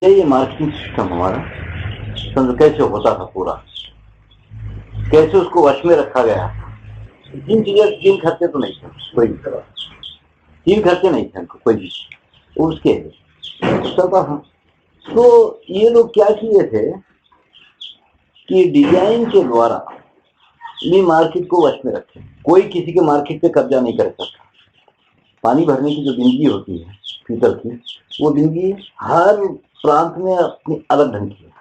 ये marketing system हमारा समझो कैसे होता था पूरा, कैसे उसको वश में रखा गया। जिन खर्चे तो नहीं थे कोई भी तरह, तीन खर्चे नहीं थे उनको कोई भी, उसके चलता था। तो ये लोग क्या किए थे कि डिजाइन के द्वारा ये मार्केट को वश में रखे। कोई किसी के मार्केट पे कब्जा नहीं कर सकता। पानी भरने की जो बिंदगी होती है पीतल की, वो बिंदगी हर प्रांत में अपनी अलग ढंग की है।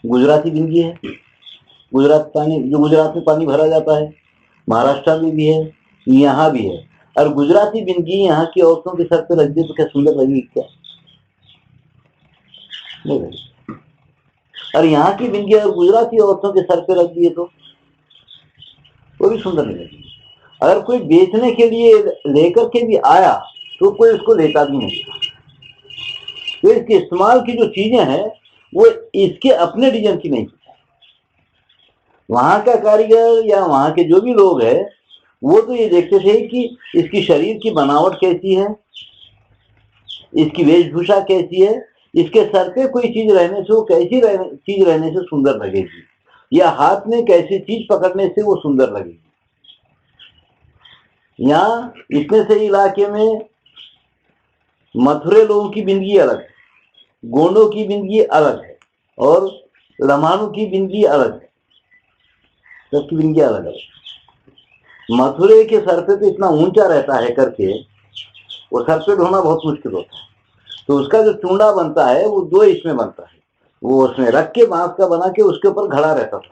गुजराती बिंदगी है, गुजरात में पानी भरा जाता है, महाराष्ट्र में भी है, यहाँ भी है। और गुजराती बिंदगी यहाँ की औरतों के सर पे रख दी तो क्या सुंदर लगेगी? क्या नहीं लगेगी। और यहाँ की बिंदगी अगर गुजराती औरतों के सर पे रख दिए तो वो भी सुंदर नहीं लगेगी। अगर कोई बेचने के लिए लेकर के भी आया तो कोई उसको लेता भी नहीं। तो इसके इस्तेमाल की जो चीजें हैं वो इसके अपने डिजाइन की नहीं। वहां का कारीगर या वहां के जो भी लोग हैं वो तो ये देखते थे कि इसकी शरीर की बनावट कैसी है, इसकी वेशभूषा कैसी है, इसके सर पे कोई चीज रहने से वो कैसी चीज रहने से सुंदर लगेगी, या हाथ में कैसी चीज पकड़ने से वो सुंदर लगेगी। यहाँ इतने से इलाके में मथुरे लोगों की बिंदगी अलग है, गोंडों की बिंदगी अलग है, और लम्हानों की बिंदगी अलग है। सबकी बिंदगी अलग अलग। मथुरे के सर पे तो इतना ऊंचा रहता है करके वो सर पे ढोना बहुत मुश्किल होता है। तो उसका जो चूंडा बनता है वो दो इसमें बनता है, वो उसमें रख के बांस का बना के उसके ऊपर घड़ा रहता था।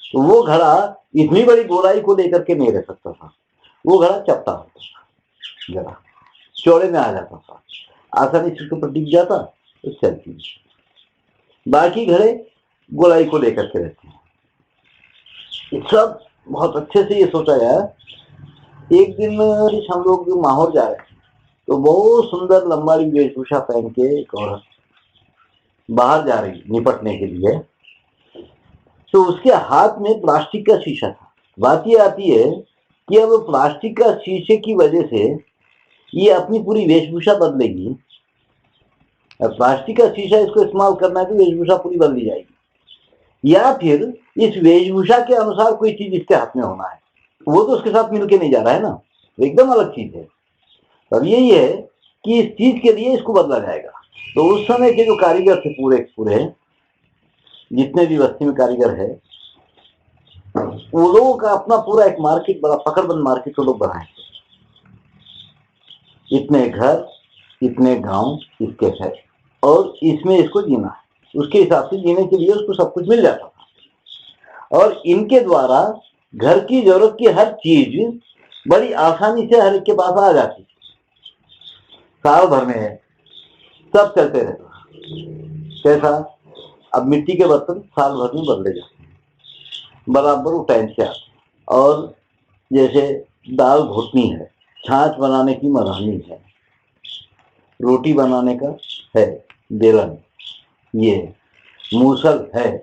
तो वो घड़ा इतनी बड़ी गोलाई को लेकर के नहीं रह सकता था, वो घड़ा चपटा होता था, जरा चौड़े में आ जाता था, आसानी से उसके ऊपर टिक जाता तो चलती। बाकी घड़े गोलाई को लेकर के रहते हैं। सब बहुत अच्छे से ये सोचा गया। एक दिन हम लोग माहौर जा रहे थे तो बहुत सुंदर लंबाई वेशभूषा पहन के एक औरत बाहर जा रही निपटने के लिए, तो उसके हाथ में प्लास्टिक का शीशा था। बात ये आती है कि अब प्लास्टिक का शीशे की वजह से ये अपनी पूरी वेशभूषा बदलेगी। अब प्लास्टिक का शीशा इसको इस्तेमाल करना है तो वेशभूषा पूरी बदली जाएगी, या फिर इस वेशभूषा के अनुसार कोई चीज इसके हाथ में होना है, वो तो उसके साथ मिलके नहीं जा रहा है ना, एकदम अलग चीज है। अब यही है कि इस चीज के लिए इसको बदला जाएगा। तो उस समय के जो कारीगर थे पूरे पूरे जितने भी बस्ती में कारीगर है, वो लोगों का अपना पूरा एक मार्केट, बड़ा पकड़बंद मार्केट वो लोग बनाए। इतने घर, इतने गांव इसके है, और इसमें इसको जीना है। उसके हिसाब से जीने के लिए उसको सब कुछ मिल जाता था, और इनके द्वारा घर की जरूरत की हर चीज बड़ी आसानी से हर एक के पास आ जाती। साल भर में सब चलते रहता। कैसा? अब मिट्टी के बर्तन साल भर में बदले जाते हैं, बराबर वो टाइम से आते। और जैसे दाल घोटनी है, छाछ बनाने की मरहनी है, रोटी बनाने का है बेलन, ये मूसल है,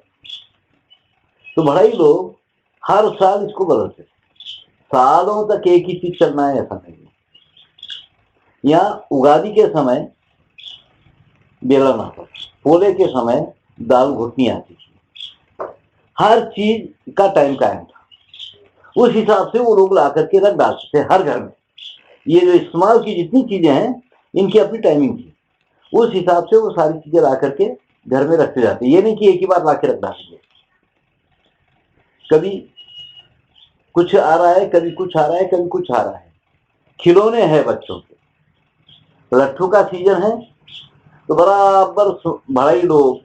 तो भाई लोग हर साल इसको बदलते। सालों तक एक ही चीज चलना है ऐसा नहीं। यहाँ उगादी के समय बेलन आता था, पोले के समय दाल घुटनी आती थी, हर चीज का टाइम कायम था। उस हिसाब से वो लोग ला करके रख डालते थे हर घर में। ये जो इस्तेमाल की जितनी चीजें हैं इनकी अपनी टाइमिंग थी, उस हिसाब से वो सारी चीजें ला करके घर में रखते जाते। ये नहीं कि एक ही बार ला के रख डालेंगे, कभी कुछ आ रहा है, कभी कुछ आ रहा है, कभी कुछ आ रहा है। खिलौने हैं बच्चों के, लट्ठू का सीजन है तो बराबर भाई लोग,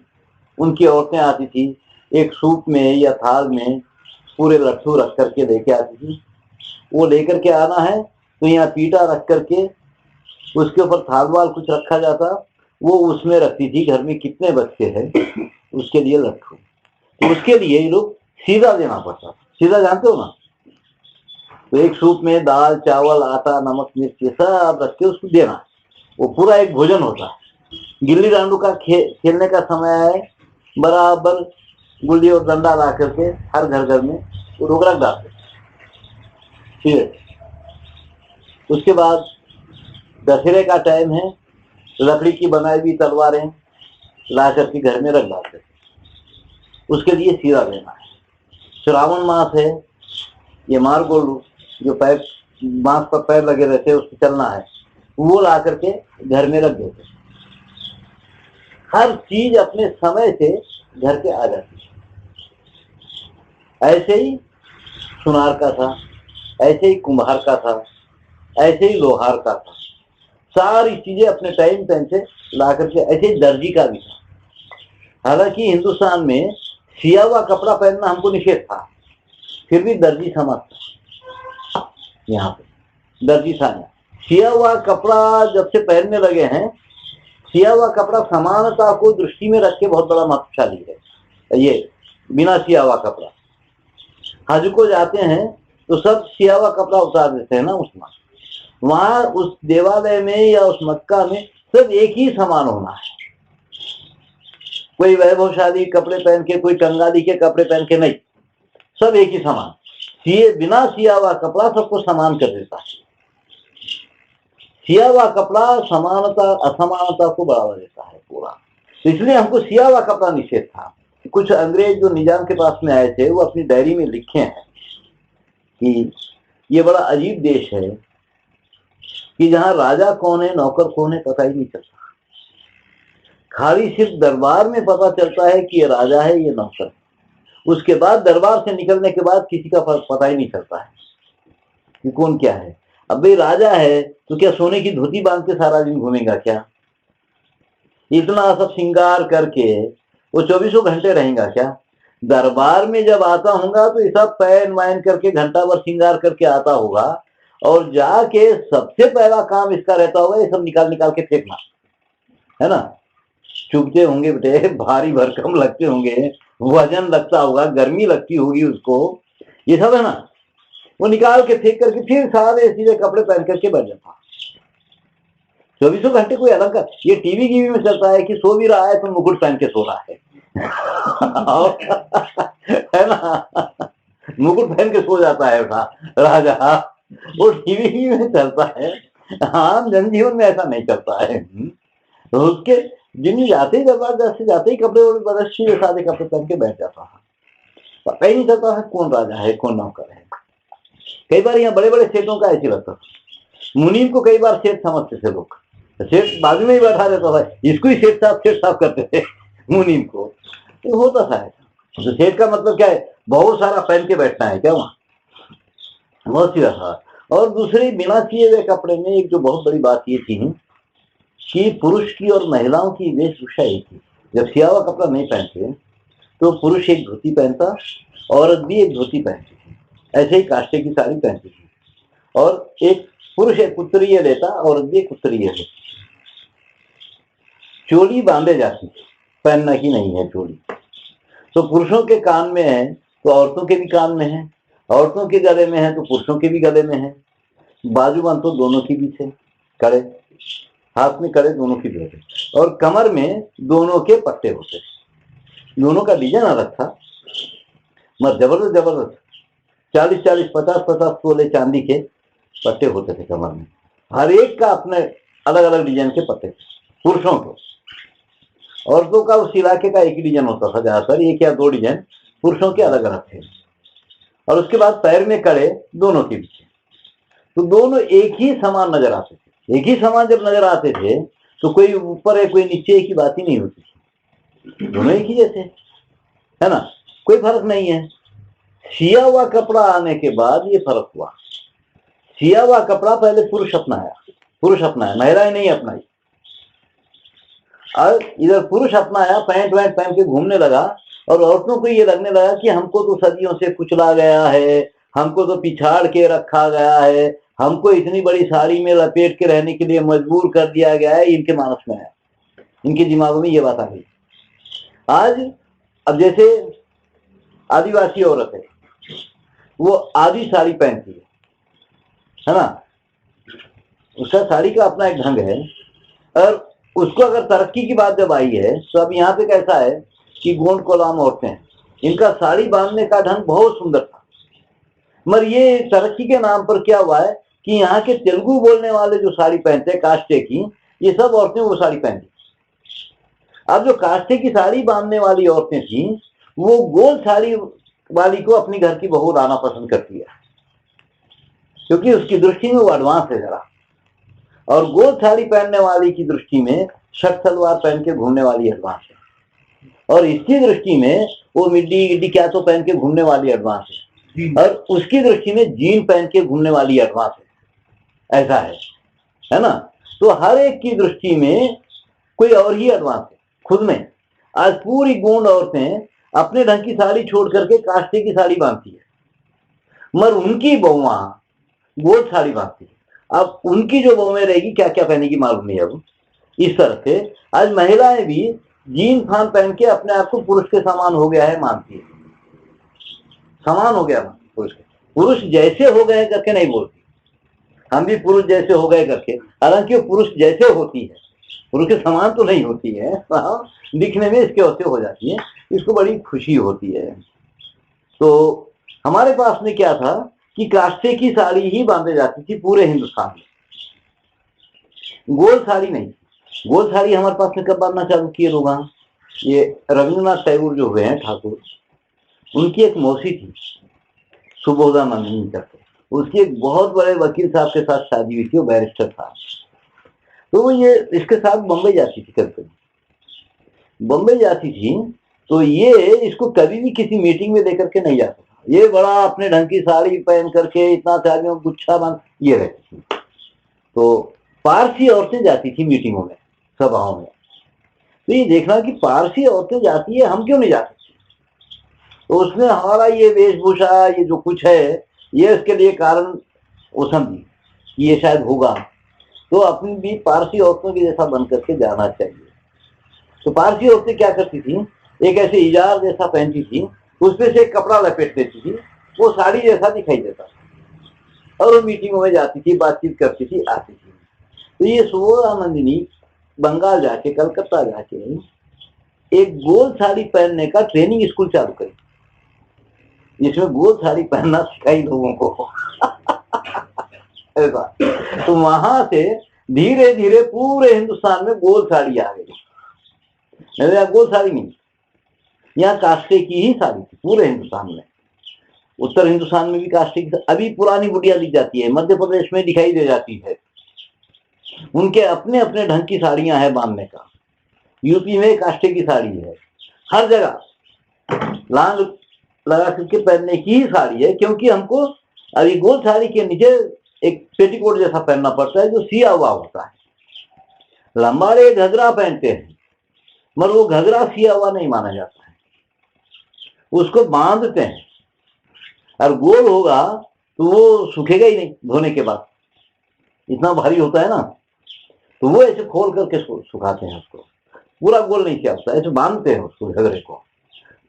उनकी औरतें आती थी, एक सूप में या थाल में पूरे लट्ठू रख करके लेके आती थी। वो लेकर के आना है तो यहाँ पीटा रख करके उसके ऊपर थाल वाल कुछ रखा जाता, वो उसमें रखती थी। घर में कितने बच्चे हैं उसके लिए लट्ठू, तो उसके लिए ये लोग सीधा देना पड़ता। सीधा जानते हो ना? तो एक सूप में दाल चावल आटा नमक मिर्च ये सब रख के उसको देना, वो पूरा एक भोजन होता है। गिल्ली डांडू का खेलने का समय है, बराबर गुल्ली और डंडा ला करके हर घर घर में वो लोग रख डालते। ठीक है, उसके बाद दशहरे का टाइम है, लकड़ी की बनाई हुई तलवारें ला करके घर में रख डालते थे, उसके लिए सीरा देना है। श्रावण मास है, ये मारगोल जो पैर बांस पर पैर लगे रहते हैं उसको चलना है, वो ला करके घर में रख देते। हर चीज अपने समय से घर के आ जाती है। ऐसे ही सुनार का था, ऐसे ही कुम्हार का था, ऐसे ही लोहार का था, सारी चीजें अपने टाइम से ला करके। ऐसे ही दर्जी का भी था। हालांकि हिंदुस्तान में सिया हुआ कपड़ा पहनना हमको निषेध था, फिर भी दर्जी समाज था यहाँ पे, दर्जी था यहाँ। सिया हुआ कपड़ा जब से पहनने लगे हैं, सिया हुआ कपड़ा समानता को दृष्टि में रख के बहुत बड़ा महत्वशाली है। ये बिना सिया हुआ कपड़ा, हज को जाते हैं तो सब सिया हुआ कपड़ा उतार देते हैं ना उसमें, वहां उस देवालय में या उस मक्का में सब एक ही समान होना है। कोई वैभवशाली कपड़े पहन के, कोई कंगाली के कपड़े पहन के नहीं, सब एक ही समान। बिना सिया हुआ कपड़ा सबको समान कर देता है। सिया हुआ कपड़ा समानता असमानता को बढ़ावा देता है पूरा, इसलिए हमको सिया हुआ कपड़ा निषेध था। कुछ अंग्रेज जो निजाम के पास में आए थे, वो अपनी डायरी में लिखे हैं कि ये बड़ा अजीब देश है कि जहां राजा कौन है नौकर कौन है पता ही नहीं चलता, खाली सिर्फ दरबार में पता चलता है कि ये राजा है ये नौकर है। उसके बाद दरबार से निकलने के बाद किसी का पता ही नहीं चलता है कि कौन क्या है। अब भाई राजा है तो क्या सोने की धोती बांध के सारा दिन घूमेगा क्या? इतना सब श्रृंगार करके वो 24 घंटे रहेगा क्या? दरबार में जब आता होगा तो ये सब पैन वैन करके घंटा भर श्रृंगार करके आता होगा, और जाके सबसे पहला काम इसका रहता होगा ये सब निकाल निकाल के फेंकना, है ना। चुभते होंगे बेटे, भारी भरकम लगते होंगे, वजन लगता होगा, गर्मी लगती होगी उसको, ये सब है ना। वो निकाल के फेंक करके फिर सारे सीधे कपड़े पहन करके बैठ जाता। 24 घंटे कोई अलग का, ये टीवी में चलता है कि सो भी रहा है तो मुकुट पहन के सो रहा है है ना, मुकुट पहन के सो जाता है राजा, वो टीवी में चलता है। हाँ, जनजीवन में ऐसा नहीं चलता है। तो उसके जिन जाते ही जबरदस्ती जाते ही कपड़े बदल सीधे सादे कपड़े पहन के बैठ जाता है, पता ही नहीं चलता है कौन राजा है कौन नौकर है। कई बार यहाँ बड़े बड़े सेठों का ऐसे लगता था, मुनीम को कई बार सेठ समझते थे लोग, सेठ बाजू में ही बैठा रहता था, इसको ही सेठ साहब करते थे मुनीम को। तो होता था तो सेठ का मतलब क्या है, बहुत सारा पहन के बैठना है क्या वहाँ, बहुत सी था। और दूसरी बिना सिए हुए कपड़े में एक जो बहुत बड़ी बात ये थी कि पुरुष की और महिलाओं की वेशभूषा एक थी। जब सिया हुआ कपड़ा नहीं पहनते तो पुरुष एक धोती पहनता, औरत भी एक धोती पहनती थी, ऐसे ही काष्टे की साड़ी पहनती थी, और एक पुरुष एक उत्तरीय लेता, औरत भी एक उत्तरीय लेती। चोली बांधे जाती, पहनना ही नहीं है चोली। तो पुरुषों के कान में है तो औरतों के भी कान में है, औरतों के गले में है तो पुरुषों के भी गले में है। बाजूबंद तो दोनों की भी थे, कड़े हाथ में कड़े दोनों की भी होते, और कमर में दोनों के पट्टे होते। दोनों का डिजाइन अलग था, मत जबरदस्त 40-40, 50-50 तोले चांदी के पट्टे होते थे कमर में। हर एक का अपने अलग अलग डिजाइन के पट्टे थे पुरुषों को। औरतों का उस इलाके का एक ही डिजाइन होता था, ज्यादातर 1 या 2 डिजाइन पुरुषों के अलग अलग थे। और उसके बाद पैर में कड़े दोनों के पीछे, तो दोनों एक ही समान नजर आते थे। एक ही समान जब नजर आते थे तो कोई ऊपर है कोई नीचे है की बात ही नहीं होती थी, दोनों एक ही जैसे, है ना, कोई फर्क नहीं है। सिया हुआ कपड़ा आने के बाद ये फर्क हुआ। सिया हुआ कपड़ा पहले पुरुष अपनाया, महिलाएं नहीं अपनाई। और इधर पुरुष अपनाया, पैंट वैंट पहन के घूमने लगा, और औरतों को ये लगने लगा कि हमको तो सदियों से कुचला गया है, हमको तो पिछाड़ के रखा गया है, हमको इतनी बड़ी साड़ी में लपेट के रहने के लिए मजबूर कर दिया गया है। इनके मानस में आया, इनके दिमागों में ये बात आ गई। आज अब जैसे आदिवासी औरत है, वो आधी साड़ी पहनती है ना, उसका साड़ी का अपना एक ढंग है। और उसको अगर तरक्की की बात जब आई है तो अब यहाँ पे कैसा है कि गोंड कोलाम औरतें हैं, इनका साड़ी बांधने का ढंग बहुत सुंदर था। मगर ये तरक्की के नाम पर क्या हुआ है कि यहाँ के तेलुगु बोलने वाले जो साड़ी पहनते हैं काष्टे की, ये सब औरतें वो साड़ी पहनती। अब जो काष्ठे की साड़ी बांधने वाली औरतें थी, वो गोल साड़ी वाली को अपनी घर की बहू लाना पसंद करती है, क्योंकि उसकी दृष्टि में वो एडवांस है जरा, और गोल साड़ी पहनने वाली की दृष्टि में शर्ट सलवार पहन के घूमने वाली एडवांस है, और इसकी दृष्टि में वो मिड्डी गिड्डी क्या तो पहन के घूमने वाली एडवांस है, और उसकी दृष्टि में जीन पहन के घूमने वाली एडवांस है। ऐसा है ना। तो हर एक की दृष्टि में कोई और ही एडवांस है खुद में। आज पूरी गोंड औरतें अपने ढंग की साड़ी छोड़ करके काष्ठे की साड़ी बांधती है, मगर उनकी बहुआ गोल साड़ी बांधती है। अब उनकी जो बहुएं रहेगी क्या क्या पहनेगी मालूम नहीं। अब इस तरह से आज महिलाएं भी जीन फान पहन के अपने आप को पुरुष के समान हो गया है मानती है, समान हो गया पुरुष के। पुरुष जैसे हो गए करके नहीं बोलती, हम भी पुरुष जैसे हो गए करके, हालांकि वो पुरुष जैसे होती है, पुरुष के समान तो नहीं होती है, दिखने में इसके वैसे हो जाती है, इसको बड़ी खुशी होती है। तो हमारे पास में क्या था कि काष्ठे की साड़ी ही बांधे जाती थी पूरे हिंदुस्तान में, गोल साड़ी नहीं। गोल साड़ी हमारे पास में कब बांधना चालू किए लोग? ये रविंद्रनाथ टैगोर जो हुए हैं ठाकुर, उनकी एक मौसी थी सुबोधा नंदिनी करके, उसकी एक बहुत बड़े वकील साहब के साथ शादी हुई थी, वो बैरिस्टर था। तो वो ये इसके साथ बम्बई जाती थी, कभी कभी बम्बई जाती थी, तो ये इसको कभी भी किसी मीटिंग में लेकर के नहीं जाता था। ये बड़ा अपने ढंग की साड़ी पहन करके इतना साड़ियों गुच्छा बांध ये रहती थी। तो पारसी औरतें जाती थी मीटिंगों में, सभाओं में। तो ये देखना कि पारसी औरतें जाती है, हम क्यों नहीं जाते? तो उसमें हमारा ये वेशभूषा, ये जो कुछ है, ये उसके लिए कारण वो समझी कि ये शायद होगा, तो अपनी भी पारसी औरतों की जैसा बन करके जाना चाहिए। तो पारसी औरतें क्या करती थी, एक ऐसे इजार जैसा पहनती थी, उसमें से एक कपड़ा लपेट देती थी, वो साड़ी जैसा दिखाई देता था, और वो मीटिंगों में जाती थी, बातचीत करती थी, आती थी। तो ये सुबोधा नंदिनी बंगाल जाके, कलकत्ता जाके एक गोल साड़ी पहनने का ट्रेनिंग स्कूल चालू करी, जिसमें गोल साड़ी पहनना सिखाई लोगों को। ऐसा। तो वहां से धीरे धीरे पूरे हिंदुस्तान में गोल साड़ी आ गई। गोल साड़ी नहीं, यहाँ काष्ठे की ही साड़ी थी पूरे हिंदुस्तान में। उत्तर हिंदुस्तान में भी काष्ठे की, अभी पुरानी बुढ़िया दी जाती है, मध्य प्रदेश में दिखाई दे जाती है, उनके अपने अपने ढंग की साड़ियां हैं बांधने का। यूपी में काष्ठे की साड़ी है, हर जगह लांग लगा करके पहनने की ही साड़ी है, क्योंकि हमको अभी गोल साड़ी के नीचे एक पेटीकोट जैसा पहनना पड़ता है जो सिया हुआ होता है। लंबाड़े घघरा पहनते हैं, मगर वो घघरा सिया हुआ नहीं माना जाता है, उसको बांधते हैं, और गोल होगा तो वो सूखेगा ही नहीं धोने के बाद, इतना भारी होता है ना। तो वो ऐसे खोल करके सुखाते हैं उसको, पूरा गोल नहीं किया होता, ऐसे बांधते हैं उसको घघरे को।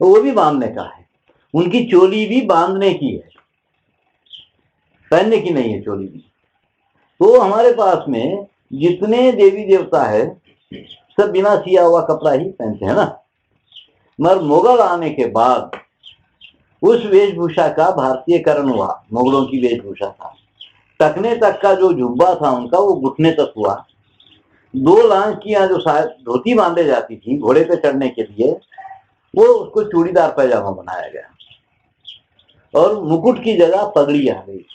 तो वो भी बांधने का है, उनकी चोली भी बांधने की है, पहनने की नहीं है चोली भी। तो हमारे पास में जितने देवी देवता है सब बिना सिया हुआ कपड़ा ही पहनते हैं ना। मगर मुगल आने के बाद उस वेशभूषा का भारतीयकरण हुआ, मुगलों की वेशभूषा था। टखने तक का जो जुब्बा था उनका, वो घुटने तक हुआ। 2 लांच की यहाँ जो धोती बांधे जाती थी घोड़े पे चढ़ने के लिए, वो उसको चूड़ीदार पैजामा बनाया गया, और मुकुट की जगह पगड़ी आ गई।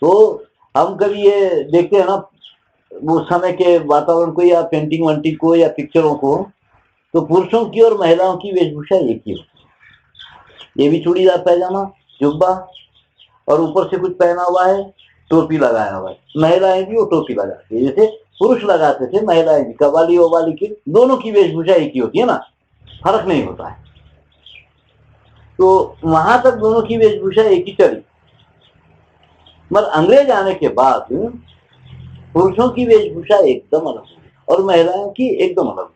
तो हम कभी ये देखते हैं ना उस समय के वातावरण को, या पेंटिंग वंटिंग को, या पिक्चरों को, तो पुरुषों की और महिलाओं की वेशभूषा एक ही होती है। ये भी चूड़ीदार पैजामा, जुब्बा, और ऊपर से कुछ पहना हुआ है, टोपी लगाया हुआ है। महिलाएं भी वो टोपी लगाती है, जैसे पुरुष लगाते थे, महिलाएं भी, कव्वाली ववाली की दोनों की वेशभूषा एक ही होती है ना, फर्क नहीं होता है। तो वहां तक दोनों की वेशभूषा एक ही चली। मगर अंग्रेज आने के बाद पुरुषों की वेशभूषा एकदम अलग हुई और महिलाओं की एकदम अलग हुई।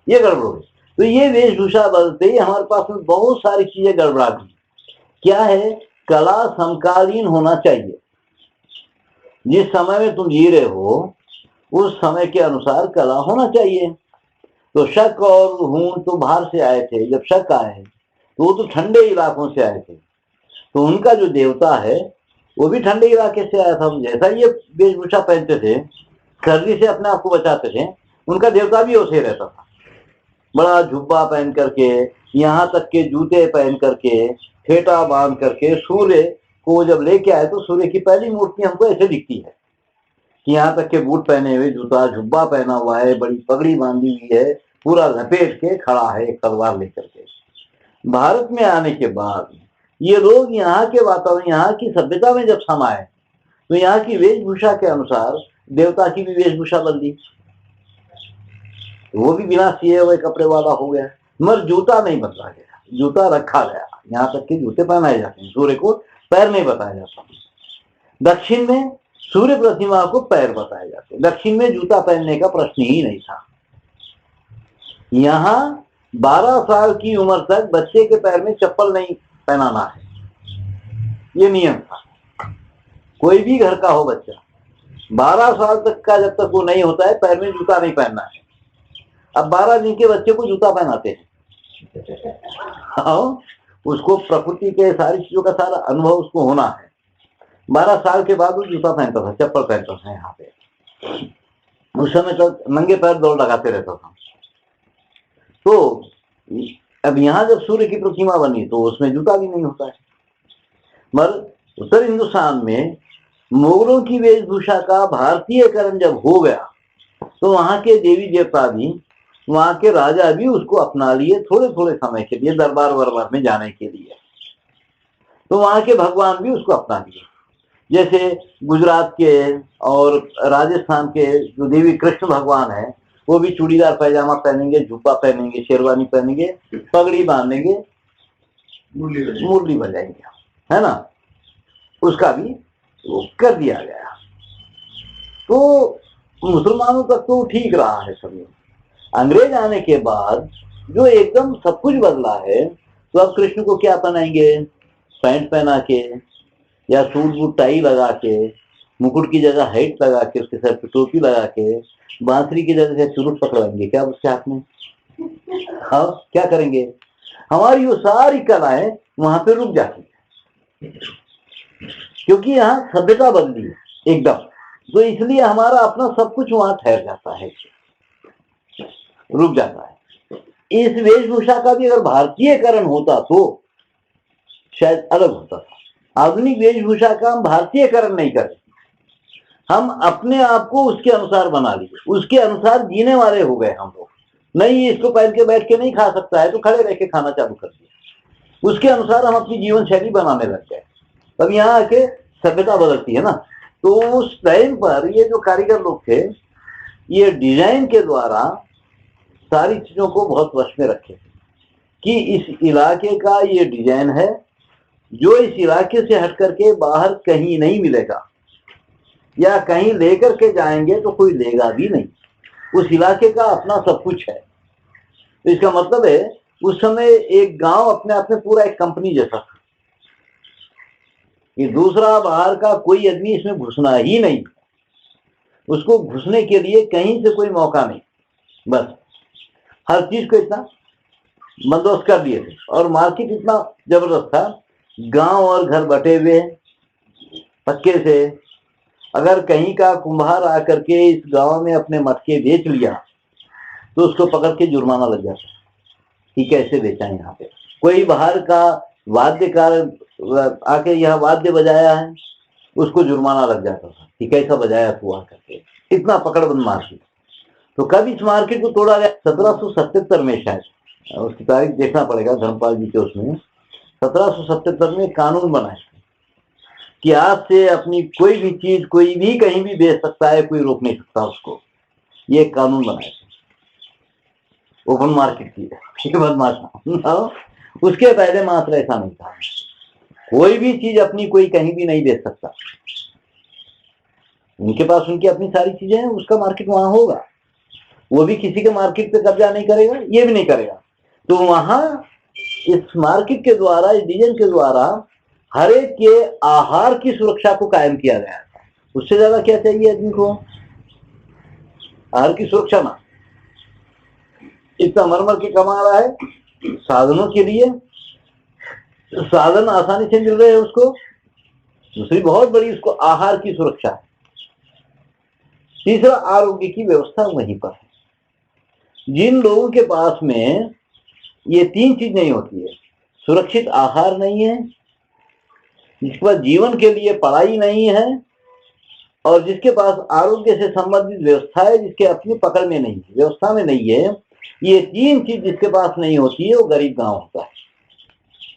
ये गड़बड़ हुई। तो ये वेशभूषा बदलते ही हमारे पास में बहुत सारी चीजें गड़बड़ा गई। क्या है? कला समकालीन होना चाहिए। जिस समय में तुम जी रहे हो उस समय के अनुसार कला होना चाहिए। तो शक और हूण तो बाहर से आए थे। जब शक आए तो वो तो ठंडे इलाकों से आए थे, तो उनका जो देवता है वो भी ठंडे इलाके से आया था। जैसा ये वेशभूषा पहनते थे, सर्दी से अपने आप को बचाते थे, उनका देवता भी वैसे रहता था। बड़ा जुब्बा पहन करके, यहाँ तक के जूते पहन करके, फेटा बांध करके, सूर्य को जब लेके आए तो सूर्य की पहली मूर्ति हमको ऐसे दिखती है कि यहाँ तक के बूट पहने हुए, जूता जुब्बा पहना हुआ है, बड़ी पगड़ी बांधी हुई है, पूरा लपेट के खड़ा है एक तलवार लेकर के। भारत में आने के बाद ये लोग यहाँ के वातावरण, यहाँ की सभ्यता में जब समाये तो यहाँ की वेशभूषा के अनुसार देवता की भी वेशभूषा बदली, वो भी बिना सिए हुए कपड़े वाला हो गया, मगर जूता नहीं बदला गया, जूता रखा गया। यहाँ तक के जूते पहनाए जाते हैं, सूर्य को पैर नहीं बताया जाता। दक्षिण में सूर्य प्रतिमा को पैर बताए जाते, दक्षिण में जूता पहनने का प्रश्न ही नहीं था। यहाँ 12 साल की उम्र तक बच्चे के पैर में चप्पल नहीं पहनाना है, ये नियम था। कोई भी घर का हो बच्चा, 12 साल तक का जब तक वो नहीं होता है, पैर में जूता नहीं पहनना है। अब 12 दिन के बच्चे को जूता पहनाते हैं। हाँ, उसको प्रकृति के सारी चीजों का सारा अनुभव उसको होना है। 12 साल के बाद वो जूता पहनता था, चप्पल पहनता था। यहाँ पे उस समय तो नंगे पैर दौड़ लगाते रहता था। तो अब यहाँ जब सूर्य की प्रतिमा बनी तो उसमें जूता भी नहीं होता है। मगर उत्तर हिंदुस्तान में मुगलों की वेशभूषा का भारतीयकरण जब हो गया तो वहां के देवी देवता भी, वहां के राजा भी उसको अपना लिए थोड़े थोड़े समय के लिए, दरबार वरबार में जाने के लिए। तो वहां के भगवान भी उसको अपना लिए। जैसे गुजरात के और राजस्थान के जो देवी कृष्ण भगवान है, वो भी चूड़ीदार पैजामा पहनेंगे, जुब्बा पहनेंगे, शेरवानी पहनेंगे, पगड़ी बांधेंगे, मुरली बजाएंगे, है ना। उसका भी वो कर दिया गया। तो मुसलमानों तक तो ठीक रहा है सभी। अंग्रेज आने के बाद जो एकदम सब कुछ बदला है, तो अब कृष्ण को क्या पहनाएंगे? पैंट पहना के या सूट बूट टाई लगा के, मुकुट की जगह हेट लगा के, उसके सर पे टोपी लगा के, बांसुरी की जगह से चुरुट पकड़ाएंगे क्या उसके हाथ में? हाँ, क्या करेंगे? हमारी वो सारी कलाएं वहां पे रुक जाती है, क्योंकि यहाँ सभ्यता बदली है एकदम। तो इसलिए हमारा अपना सब कुछ वहां ठहर जाता है, रुक जाता है। इस वेशभूषा का भी अगर भारतीयकरण होता तो शायद अलग होता था। आधुनिक वेशभूषा का हम भारतीयकरण नहीं करते, हम अपने आप को उसके अनुसार बना लिए, उसके अनुसार जीने वाले हो गए हम लोग। नहीं, इसको पहन के बैठ के नहीं खा सकता है तो खड़े रह के खाना चालू कर दिया, उसके अनुसार हम अपनी जीवन शैली बनाने लग गए। तब यहाँ आके सभ्यता बदलती है ना। तो उस टाइम पर ये जो कारीगर लोग थे, ये डिजाइन के द्वारा सारी चीजों को बहुत वश में रखे कि इस इलाके का ये डिजाइन है, जो इस इलाके से हट करके बाहर कहीं नहीं मिलेगा, या कहीं लेकर के जाएंगे तो कोई लेगा भी नहीं। उस इलाके का अपना सब कुछ है। तो इसका मतलब है उस समय एक गांव अपने आप में पूरा एक कंपनी जैसा था। ये दूसरा बाहर का कोई आदमी इसमें घुसना ही नहीं, उसको घुसने के लिए कहीं से कोई मौका नहीं। बस हर चीज को इतना बंदोबस्त कर दिए थे, और मार्केट इतना जबरदस्त था, गांव और घर बटे हुए पक्के से। अगर कहीं का कुम्हार आकर के इस गांव में अपने मटके बेच लिया तो उसको पकड़ के जुर्माना लग जाता कि कैसे बेचा यहाँ पे। कोई बाहर का वाद्यकार आके यहाँ वाद्य बजाया है, उसको जुर्माना लग जाता था कि कैसा बजाया तू आकर के। इतना पकड़बंद मार्केट। तो कब इस मार्केट को तोड़ा गया? 1777 में शायद, उसकी तारीख देखना पड़ेगा धर्मपाल जी के उसमें। 1777 में कानून बनाए कि आज से अपनी कोई भी चीज कोई भी कहीं भी बेच सकता है, कोई रोक नहीं सकता उसको। ये कानून बनाए थे ओपन मार्केट की बदमाश। उसके पहले मात्र ऐसा नहीं था, कोई भी चीज अपनी कोई कहीं भी नहीं बेच सकता। उनके पास उनकी अपनी सारी चीजें हैं, उसका मार्केट वहां होगा। वो भी किसी के मार्केट पे कब्जा नहीं करेगा, ये भी नहीं करेगा। तो वहां इस मार्केट के द्वारा, इस डिजाइन के द्वारा हर एक के आहार की सुरक्षा को कायम किया गया था। उससे ज्यादा क्या चाहिए आदमी को? आहार की सुरक्षा ना। इतना मरमर के कमा रहा है साधनों के लिए, साधन आसानी से मिल रहे हैं उसको, दूसरी बहुत बड़ी उसको आहार की सुरक्षा है। तीसरा आरोग्य की व्यवस्था वहीं पर है। जिन लोगों के पास में ये तीन चीज नहीं होती है, सुरक्षित आहार नहीं है, जिसके पास जीवन के लिए पढ़ाई नहीं है, और जिसके पास आरोग्य से संबंधित व्यवस्था है जिसके अपनी पकड़ में नहीं है, व्यवस्था में नहीं है, ये तीन चीज जिसके पास नहीं होती है वो गरीब गांव होता है,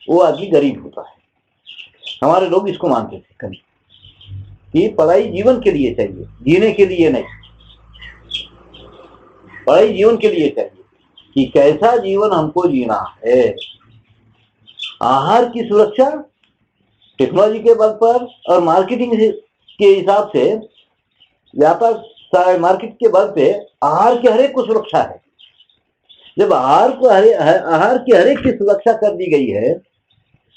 वो आदमी गरीब होता है। हमारे लोग इसको मानते थे कभी कि पढ़ाई जीवन के लिए चाहिए, जीने के लिए नहीं। पढ़ाई जीवन के लिए चाहिए कि कैसा जीवन हमको जीना है। आहार की सुरक्षा टेक्नोलॉजी के बल पर और मार्केटिंग के हिसाब से, व्यापार मार्केट के बल पे आहार के हरेक को सुरक्षा है। जब आहार की हरेक की सुरक्षा कर दी गई है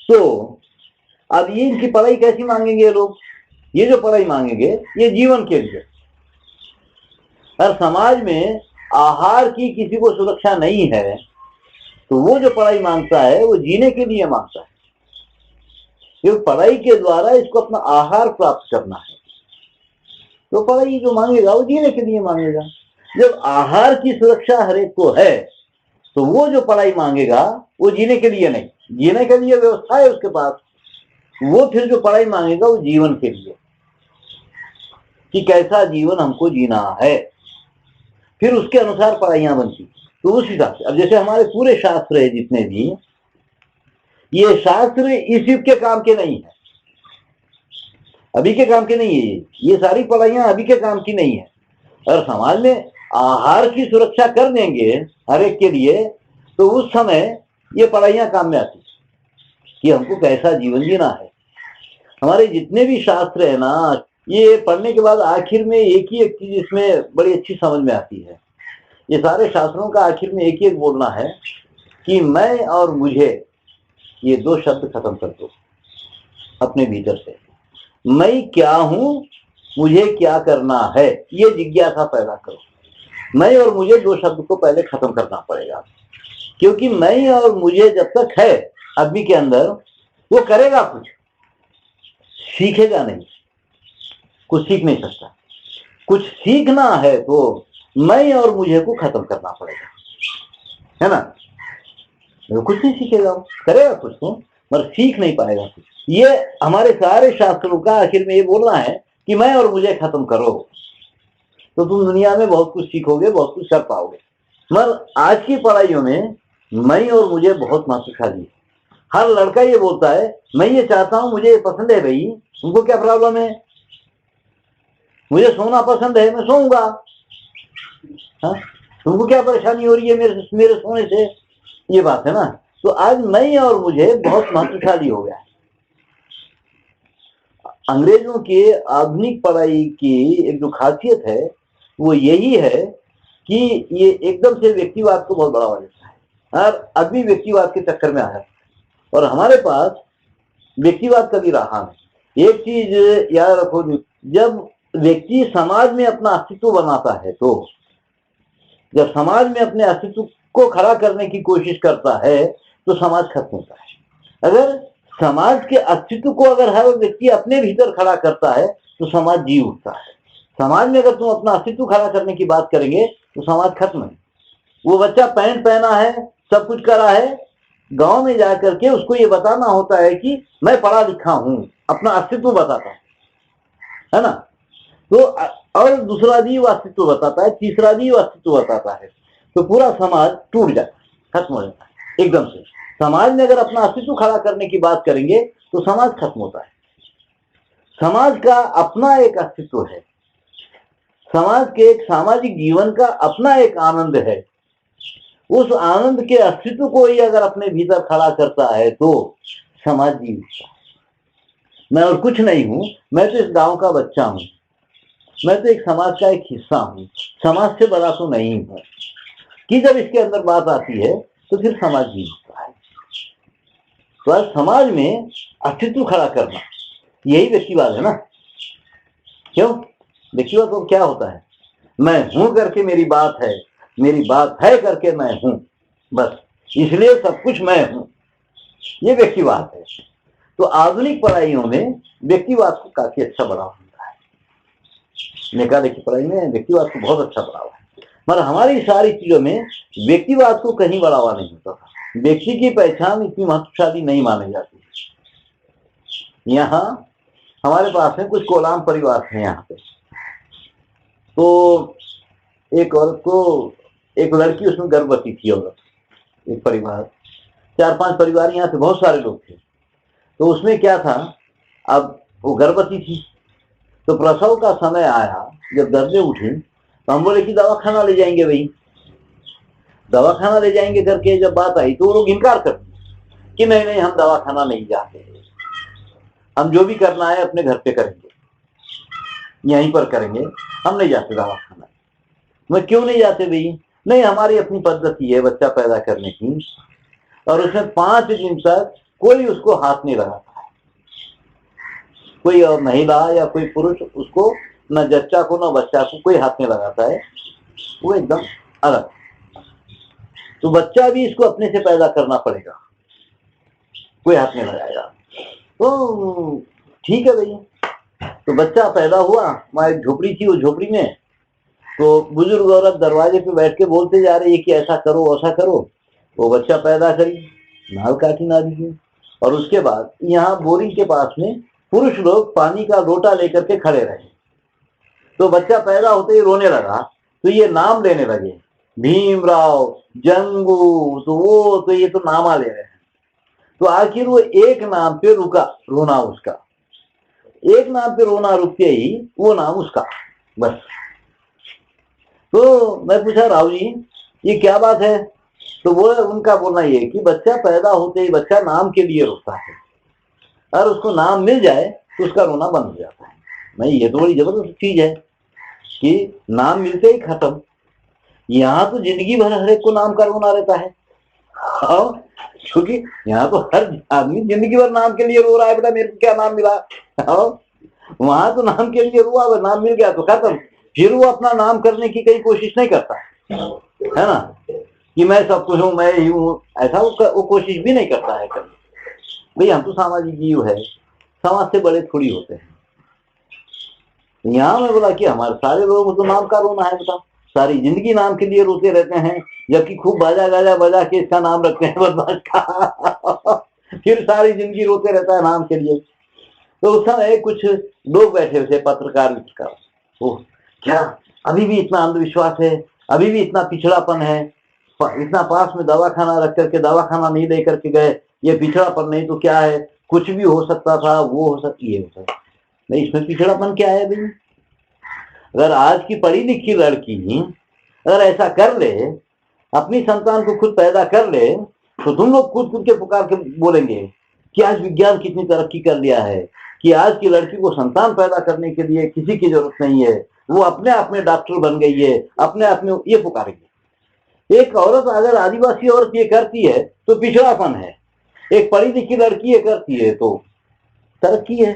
तो अब ये इनकी पढ़ाई कैसी मांगेंगे लोग? ये जो पढ़ाई मांगेंगे ये जीवन के लिए। और समाज में आहार की किसी को सुरक्षा नहीं है तो वो जो पढ़ाई मांगता है वो जीने के लिए मांगता है, क्योंकि पढ़ाई के द्वारा इसको अपना आहार प्राप्त करना है। तो पढ़ाई जो मांगेगा वो जीने के लिए मांगेगा। जब आहार की सुरक्षा हरेक को है तो वो जो पढ़ाई मांगेगा वो जीने के लिए नहीं, जीने के लिए व्यवस्था है उसके पास, वो फिर जो पढ़ाई मांगेगा वो जीवन के लिए, कि कैसा जीवन हमको जीना है, फिर उसके अनुसार पढ़ाइयां बनती। तो उस हिसाब से अब जैसे हमारे पूरे शास्त्र है जितने भी, ये शास्त्र इस युग के काम के नहीं है, अभी के काम के नहीं है। ये सारी पढ़ाइयां अभी के काम की नहीं है। और समाज में आहार की सुरक्षा कर देंगे हर एक के लिए तो उस समय ये पढ़ाइयां काम में आती कि हमको कैसा जीवन जीना है। हमारे जितने भी शास्त्र है ना, ये पढ़ने के बाद आखिर में एक ही एक चीज इसमें बड़ी अच्छी समझ में आती है। ये सारे शास्त्रों का आखिर में एक ही एक बोलना है कि मैं और मुझे, ये दो शब्द खत्म कर दो अपने भीतर से। मैं क्या हूं, मुझे क्या करना है, ये जिज्ञासा पैदा करो। मैं और मुझे दो शब्द को पहले खत्म करना पड़ेगा, क्योंकि मैं और मुझे जब तक है आदमी के अंदर, वो करेगा कुछ, सीखेगा नहीं, कुछ सीख नहीं सकता। कुछ सीखना है तो मैं और मुझे को खत्म करना पड़ेगा, है ना? तो कुछ नहीं सीखेगा, करेगा कुछ तो मगर सीख नहीं पाएगा कुछ। ये हमारे सारे शास्त्रों का आखिर में ये बोलना है कि मैं और मुझे खत्म करो, तो तुम दुनिया में बहुत कुछ सीखोगे, बहुत कुछ कर पाओगे। मगर आज की पढ़ाइयों में मैं और मुझे बहुत महत्वशाली है। हर लड़का ये बोलता है मैं ये चाहता हूं, मुझे ये पसंद है। भाई तुमको क्या प्रॉब्लम है? मुझे सोना पसंद है, मैं सोऊंगा। हाँ, तुमको क्या परेशानी हो रही है मेरे सोने से? ये बात है ना। तो आज मैं और मुझे बहुत महत्वशाली हो गया है। अंग्रेजों के आधुनिक पढ़ाई की एक जो खासियत है वो यही है कि ये एकदम से व्यक्तिवाद को बहुत बढ़ावा देता है और अभी व्यक्तिवाद के चक्कर में आया है। और हमारे पास व्यक्तिवाद कभी रहा नहीं। एक चीज याद रखो, जब व्यक्ति समाज में अपना अस्तित्व बनाता है, तो जब समाज में अपने अस्तित्व को खड़ा करने की कोशिश करता है तो समाज खत्म होता है। अगर समाज के अस्तित्व को अगर हर व्यक्ति अपने भीतर खड़ा करता है तो समाज जी उठता है। समाज में अगर तुम अपना अस्तित्व खड़ा करने की बात करेंगे तो समाज खत्म है। वो बच्चा पैंट पहना है, सब कुछ करा है, गांव में जाकर के उसको ये बताना होता है कि मैं पढ़ा लिखा हूं, अपना अस्तित्व बताता है ना। तो और दूसरा भी वो अस्तित्व बताता है, तीसरा भी वो अस्तित्व बताता है, तो पूरा समाज टूट जाता है, खत्म हो जाता है एकदम से। समाज में अगर अपना अस्तित्व खड़ा करने की बात करेंगे तो समाज खत्म होता है। समाज का अपना एक अस्तित्व है, समाज के एक सामाजिक जीवन का अपना एक आनंद है। उस आनंद के अस्तित्व को ही अगर अपने भीतर खड़ा करता है तो समाज जी उठता है। मैं और कुछ नहीं हूं, मैं तो इस गांव का बच्चा हूं, मैं तो एक समाज का एक हिस्सा हूं, समाज से बड़ा तो नहीं हूं, कि जब इसके अंदर बात आती है तो फिर समाज जी उठता है। तो आज समाज में अस्तित्व खड़ा करना यही व्यक्तिवाद है ना। क्यों? व्यक्तिवाद तो क्या होता है? मैं हूं करके मेरी बात है, मेरी बात है करके मैं हूं, बस इसलिए सब कुछ मैं हूं, ये व्यक्तिवाद है। तो आधुनिक पढ़ाइयों में व्यक्तिवाद को काफी अच्छा बढ़ावा मिलता है। निकाले की पढ़ाई में व्यक्तिवाद को बहुत अच्छा बढ़ावा है, मगर हमारी सारी चीजों में व्यक्तिवाद को कहीं बढ़ावा नहीं होता था। व्यक्ति की पहचान इतनी महत्वशाली नहीं मानी जाती। यहाँ हमारे पास में कुछ कोलाम परिवार थे यहाँ पे, तो एक औरत को, एक लड़की उसमें गर्भवती थी औरत, एक परिवार, 4-5 परिवार यहाँ थे, बहुत सारे लोग थे। तो उसमें क्या था, अब वो गर्भवती थी, तो प्रसव का समय आया, जब दर्दे उठी तो हम बोले कि दवाखाना ले जाएंगे भाई, दवाखाना ले जाएंगे करके जब बात आई तो वो लोग इनकार कर दिए कि नहीं नहीं हम दवाखाना नहीं जाते, हम जो भी करना है अपने घर पे करेंगे, यहीं पर करेंगे, हम नहीं जाते दवाखाना। मैं क्यों नहीं जाते भाई? नहीं, हमारी अपनी पद्धति है बच्चा पैदा करने की, और उसमें 5 दिन तक कोई उसको हाथ नहीं लगाता है, कोई और महिला या कोई पुरुष उसको, न जच्चा को न बच्चा को कोई हाथ नहीं लगाता है, वो एकदम अलग। तो बच्चा भी इसको अपने से पैदा करना पड़ेगा, कोई हाथ नहीं लगाएगा। तो ठीक है भाई। तो बच्चा पैदा हुआ, हमारी झोपड़ी थी, वो झोपड़ी में तो बुजुर्ग औरत दरवाजे पे बैठ के बोलते जा रही है कि ऐसा करो ऐसा करो। वो बच्चा पैदा करी, नाल काटी नारी की, और उसके बाद यहाँ बोरिंग के पास में पुरुष लोग पानी का लोटा लेकर के खड़े रहे। तो बच्चा पैदा होते ही रोने लगा, तो ये नाम लेने लगे, भीमराव, जंगू, तो वो, तो ये तो नामा ले रहे हैं। तो आखिर वो एक नाम पे रुका रोना, उसका एक नाम पे रोना रुकते ही वो नाम उसका, बस। तो मैं पूछा, राव जी ये क्या बात है? तो वो उनका बोलना ये कि बच्चा पैदा होते ही बच्चा नाम के लिए रोता है, और उसको नाम मिल जाए तो उसका रोना बंद हो जाता है। नहीं, ये तो बड़ी जबरदस्त चीज है कि नाम मिलते ही खत्म। यहाँ तो जिंदगी भर हर एक को नाम का रोना रहता है, क्योंकि यहाँ तो हर आदमी जिंदगी भर नाम के लिए रो रहा है, बेटा मेरे को क्या नाम मिला। वहां तो नाम के लिए रुआ, नाम मिल गया तो खत्म, फिर वो अपना नाम करने की कहीं कोशिश नहीं करता है ना, कि मैं सब कुछ हूँ, मैं ही हूँ, ऐसा वो कोशिश भी नहीं करता है कभी। भाई हम तो सामाजिक जीव है, समाज से बड़े थोड़ी होते हैं। यहाँ मैं बोला कि हमारे सारे लोगों को तो नाम का रोना है, बताओ, सारी जिंदगी नाम के लिए रोते रहते हैं, जबकि खूब बाजा गाजा बजा के इसका नाम रखते हैं बदमाश का। फिर सारी जिंदगी रोते रहता है नाम के लिए। तो उस समय कुछ लोग बैठे थे, पत्रकार वित्रकार, ओह क्या अभी भी इतना अंधविश्वास है, अभी भी इतना पिछड़ापन है, इतना पास में दवाखाना रख करके दवाखाना नहीं ले करके गए, ये पिछड़ापन नहीं तो क्या है, कुछ भी हो सकता था, वो हो सकती है, नहीं इसमें पिछड़ापन क्या है भाई? अगर आज की पढ़ी लिखी लड़की अगर ऐसा कर ले, अपनी संतान को खुद पैदा कर ले, तो तुम लोग खुद खुद के पुकार के बोलेंगे कि आज विज्ञान कितनी तरक्की कर लिया है, कि आज की लड़की को संतान पैदा करने के लिए किसी की जरूरत नहीं है, वो अपने आप में डॉक्टर बन गई है, अपने आप में ये पुकारेंगे। एक औरत अगर आदिवासी औरत ये करती है तो पिछड़ापन है, एक पढ़ी लिखी लड़की ये करती है तो तरक्की है।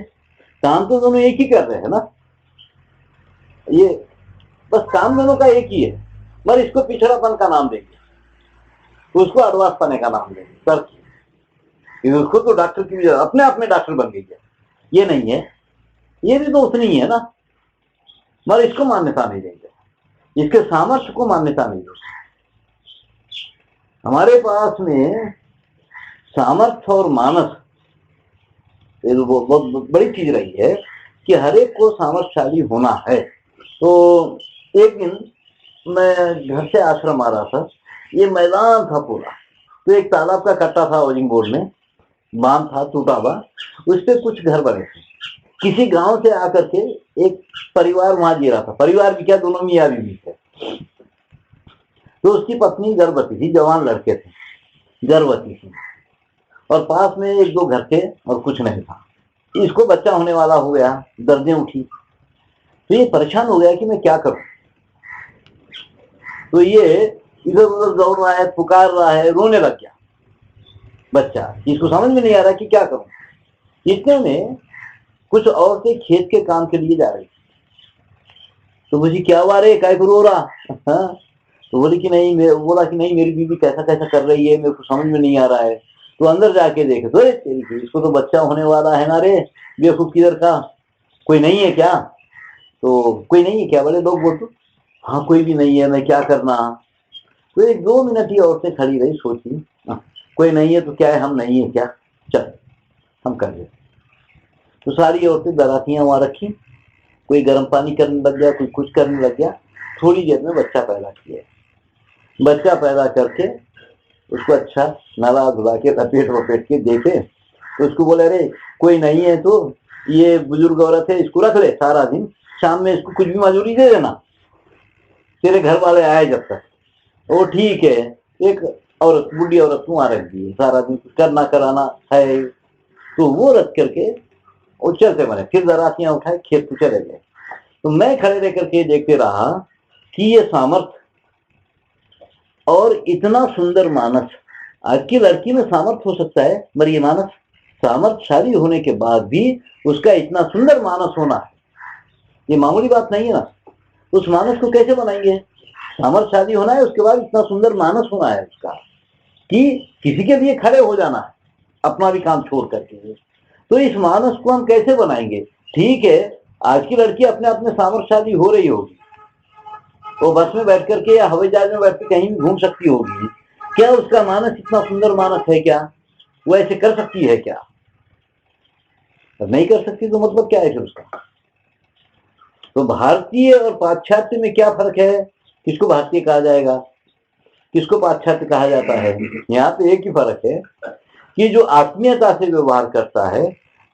काम तो दोनों एक ही कर रहे हैं ना, ये बस काम दोनों का एक ही है, मगर इसको पिछड़ापन का नाम देंगे, उसको अडवास पने का नाम देंगे, तरक्की। उसको तो डॉक्टर की अपने आप में डॉक्टर बन गई है, ये नहीं है, ये भी तो उतनी ही है ना, मगर इसको मान्यता नहीं देंगे, इसके सामर्थ्य को मान्यता नहीं देंगे। हमारे पास में सामर्थ्य और मानस ये तो बहुत बड़ी चीज रही है कि हर एक को सामर्थ्यशाली होना है। तो एक दिन मैं घर से आश्रम आ रहा था, ये मैदान था पूरा, तो एक तालाब का कट्टा था, हाउसिंग बोर्ड में बांध था टूटा हुआ, उस पर कुछ घर बने थे। किसी गांव से आकर के एक परिवार वहां जी रहा था, परिवार भी क्या, दोनों मियाँ बीवी थे। तो उसकी पत्नी गर्भवती थी, जवान लड़के थे, गर्भवती थी, और पास में 1-2 घर थे और कुछ नहीं था। इसको बच्चा होने वाला हो गया, दर्दें उठी, तो ये परेशान हो गया कि मैं क्या करूं। तो ये इधर उधर दौड़ रहा है, पुकार रहा है, रोने लग गया बच्चा, इसको समझ में नहीं आ रहा कि क्या करूं। इतने में कुछ औरतें खेत के काम के लिए जा रही थी, तो मुझे क्या हुआ रे, काय को रो रहा? हाँ? तो बोली कि नहीं, बोला कि नहीं मेरी बीवी कैसा कैसा कर रही है, मेरे को समझ में नहीं आ रहा है। तो अंदर जाके देखे तो तेरी की, इसको तो बच्चा होने वाला है ना रे बेवकूफ किधर का, कोई नहीं है क्या? तो कोई नहीं है क्या बड़े लोग बोल, तो हाँ कोई भी नहीं है, मैं क्या करना? तो एक 2 मिनट ही औरतें खड़ी रही, सोची कोई नहीं है तो क्या है, हम नहीं है क्या, चल हम कर लेते। तो सारी औरतें दरातियां वहां रखी, कोई गर्म पानी करने लग गया, कोई कुछ करने लग गया। थोड़ी देर में बच्चा पैदा किया, बच्चा पैदा करके उसको अच्छा नला धुला के लपेट वपेट के देखे, तो उसको बोले अरे कोई नहीं है तो ये बुजुर्ग औरत है, इसको रख ले सारा दिन, शाम में इसको कुछ भी मजूरी दे देना, तेरे घर वाले आए जब तक। वो ठीक है, एक औरत बुढ़ी औरत वहां रख दी, सारा दिन करना कराना है, तो वो रख करके वो चलते बने। फिर दरातियां उठाए खेत को चले गए। तो मैं खड़े रह करके देखते रहा कि ये सामर्थ्य और इतना सुंदर मानस, आज की लड़की में सामर्थ्य हो सकता है, मगर ये मानस सामर्थ्यशाली होने के बाद भी उसका इतना सुंदर मानस होना है, ये मामूली बात नहीं है ना। उस मानस को कैसे बनाएंगे? सामर्थ्यशाली होना है, उसके बाद इतना सुंदर मानस होना है उसका कि किसी के लिए खड़े हो जाना है, अपना भी काम छोड़ करके। तो इस मानस को हम कैसे बनाएंगे? ठीक है, आज की लड़की अपने आप में सामर्थ्यशाली हो रही होगी, वो बस में बैठ करके या हवाई जहाज में बैठ कर कहीं भी घूम सकती होगी, क्या उसका मानस इतना सुंदर मानस है क्या? वो ऐसे कर सकती है क्या? नहीं कर सकती तो मतलब क्या है फिर उसका? तो भारतीय और पाश्चात्य में क्या फर्क है? किसको भारतीय कहा जाएगा, किसको पाश्चात्य कहा जाता है? यहाँ पे एक ही फर्क है कि जो आत्मीयता से व्यवहार करता है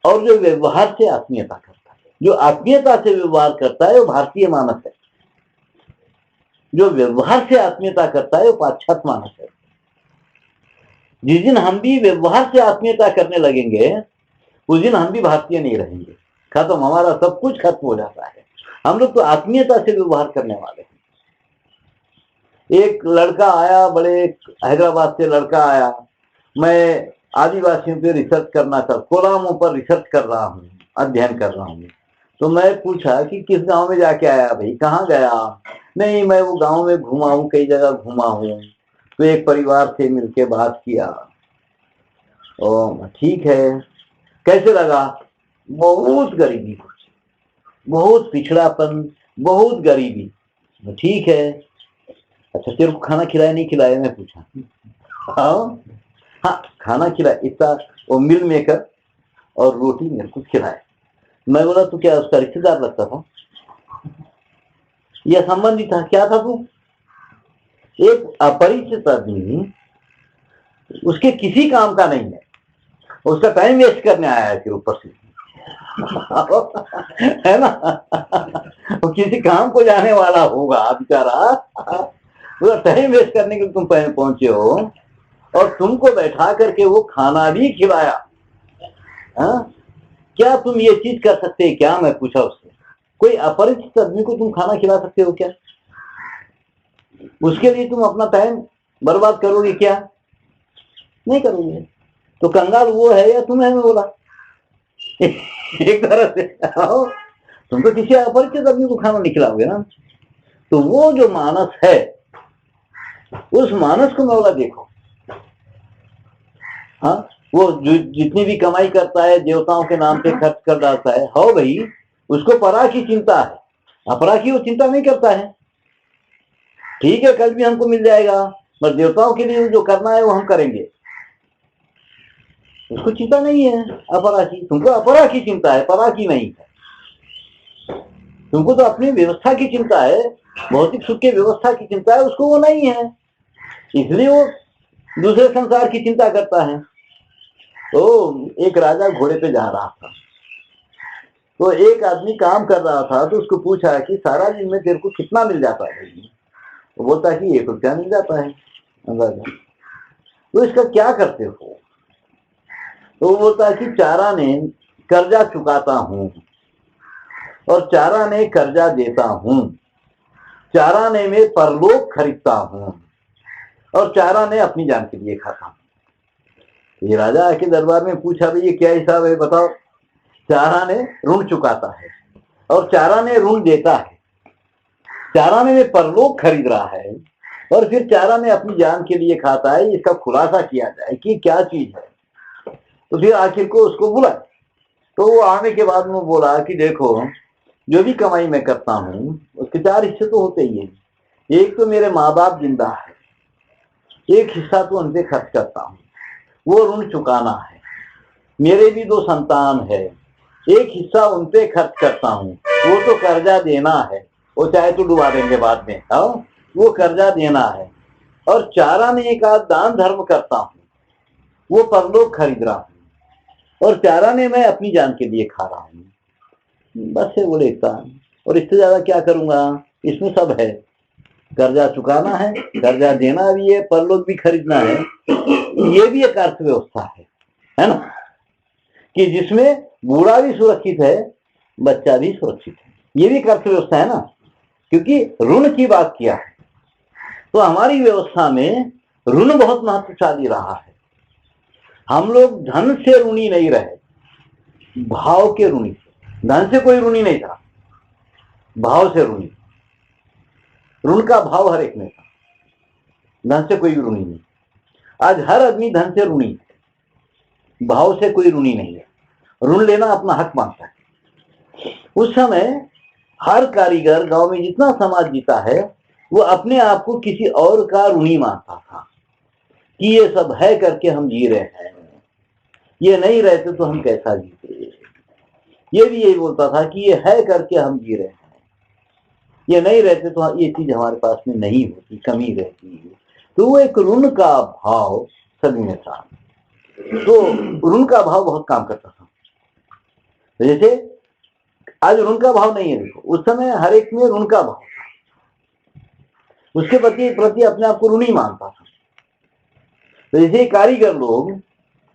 और जो व्यवहार से आत्मीयता करता है। जो आत्मीयता से व्यवहार करता है वो भारतीय मानस है, जो व्यवहार से आत्मीयता करता है वो पाश्चात्य मानस है। जिस दिन हम भी व्यवहार से आत्मीयता करने लगेंगे उस दिन हम भी भारतीय नहीं रहेंगे, खत्म, हमारा सब कुछ खत्म हो जाता है। हम लोग तो आत्मीयता से व्यवहार करने वाले हैं। एक लड़का आया, बड़े हैदराबाद से लड़का आया, मैं आदिवासियों पे रिसर्च करना था, कोलामों पर रिसर्च कर रहा हूँ, अध्ययन कर रहा हूँ। तो मैं पूछा कि किस गांव में जाके आया भाई, कहाँ गया? नहीं मैं वो गांव में घूमा हूँ, कई जगह घूमा हूँ, तो एक परिवार से मिलके बात किया। ठीक है, कैसे लगा? बहुत गरीबी, बहुत पिछड़ापन, बहुत गरीबी। ठीक है, अच्छा तेरे को खाना खिलाया नहीं खिलाया? मैं पूछा। हाँ खाना खिलाया, इतना वो मिल मेकर और रोटी मेरे को खिलाए। मैं बोला तू क्या उसका रिश्तेदार लगता था या संबंधी था, क्या था तू? एक अपरिचित आदमी, उसके किसी काम का नहीं है, उसका टाइम वेस्ट करने आया है फिर ऊपर से है ना। वो किसी काम को जाने वाला होगा बेचारा, पूरा टाइम वेस्ट करने के लिए तुम पहुंचे हो और तुमको बैठा करके वो खाना भी खिलाया। क्या तुम ये चीज कर सकते हैं क्या? मैं पूछा उससे, कोई अपरिचित आदमी को तुम खाना खिला सकते हो क्या? उसके लिए तुम अपना टाइम बर्बाद करोगे क्या? नहीं करोगे। तो कंगाल वो है या तुम है? मैं बोला एक तरह से तुम तो किसी अपरिचित आदमी को खाना नहीं खिलाओगे ना। तो वो जो मानस है, उस मानस को मैं बोला देखो, हाँ वो जो जितनी भी कमाई करता है देवताओं के नाम पे खर्च कर डालता है, हो भाई उसको परा की चिंता है, अपरा की वो चिंता नहीं करता है। ठीक है कल भी हमको मिल जाएगा, पर देवताओं के लिए जो करना है वो हम करेंगे, उसको चिंता नहीं है अपरा की। तुमको अपरा की चिंता है, परा की नहीं है। तुमको तो अपनी व्यवस्था की चिंता है, भौतिक सुख की व्यवस्था की चिंता है, उसको वो नहीं है, इसलिए वो दूसरे संसार की चिंता करता है। तो एक राजा घोड़े पे जा रहा था, तो एक आदमी काम कर रहा था, तो उसको पूछा कि सारा दिन में तेरे को कितना मिल जाता है? वो बोलता कि 1 रुपया मिल जाता है अंदाजा। तो इसका क्या करते हो? तो वो बोलता है कि चाराने कर्जा चुकाता हूं और चाराने कर्जा देता हूं, चाराने में परलोक खरीदता हूं और चाराने अपनी जान के लिए खाता हूं। ये राजा आके दरबार में पूछा भाई ये क्या हिसाब है बताओ? चाराने ऋण चुकाता है और चाराने ऋण देता है, चाराने में परलोक खरीद रहा है और फिर चाराने अपनी जान के लिए खाता है। इसका खुलासा किया जाए कि क्या चीज है? तो फिर आखिर को उसको बुलाया। तो वो आने के बाद में बोला कि देखो, जो भी कमाई मैं करता हूँ उसके 4 हिस्से तो होते ही हैं। एक तो मेरे माँ बाप जिंदा है, एक हिस्सा तो उन पे खर्च करता हूँ, वो ऋण चुकाना है। मेरे भी 2 संतान है, एक हिस्सा उन पे खर्च करता हूँ, वो तो कर्जा देना है, वो चाहे तो डुबा देंगे बाद में, वो कर्जा देना है। और 4 आने एक आध दान धर्म करता हूँ, वो परलोक खरीद रहा हूँ, और 4 आने मैं अपनी जान के लिए खा रहा हूँ। बस है बोले इतना, और इससे ज्यादा क्या करूंगा? इसमें सब है, कर्जा चुकाना है, कर्जा देना भी है, परलोक भी खरीदना है। ये भी एक अर्थव्यवस्था है ना, कि जिसमें बूढ़ा भी सुरक्षित है, बच्चा भी सुरक्षित है। ये भी एक अर्थव्यवस्था है ना, क्योंकि ऋण की बात किया है। तो हमारी व्यवस्था में ऋण बहुत महत्वशाली रहा है। हम लोग धन से ऋणी नहीं रहे, भाव के ऋणी। धन से कोई ऋणी नहीं था, भाव से ऋणी। ऋण का भाव हर एक में था, धन से कोई ऋणी नहीं। आज हर आदमी धन से ऋणी है, भाव से कोई ऋणी नहीं है। ऋण लेना अपना हक मानता है। उस समय हर कारीगर गांव में जितना समाज जीता है, वो अपने आप को किसी और का ऋणी मानता था कि ये सब है करके हम जी रहे हैं, ये नहीं रहते तो हम कैसा जीते। ये भी यही बोलता था कि ये है करके हम जी रहे हैं, ये नहीं रहते तो ये चीज हमारे पास में नहीं होती, कमी रहती है। तो वो एक ऋण का भाव सभी में था। तो ऋण का भाव बहुत काम करता था। जैसे आज ऋण का भाव नहीं है, देखो उस समय हर एक में ऋण का भाव था, उसके प्रति अपने आप को ऋणी मानता था। तो जैसे कारीगर लोग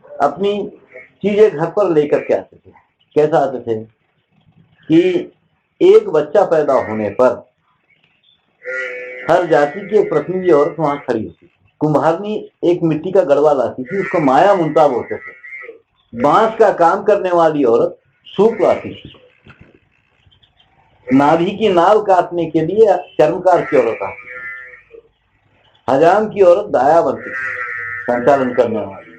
अपनी चीजें घर पर लेकर के आते थे, कैसा आते थे कि एक बच्चा पैदा होने पर हर जाति की एक प्रतिनिधि औरत वहां खड़ी होती थी। कुम्हारनी एक मिट्टी का गड़वा लाती थी, उसको माया मुंता बोलते थे। बांस का काम करने वाली औरत सूप लाती थी। नाभि की नाल काटने के लिए चर्मकार की औरत आती थी। हजाम की औरत दाया बनती थी, संचालन करने वाली।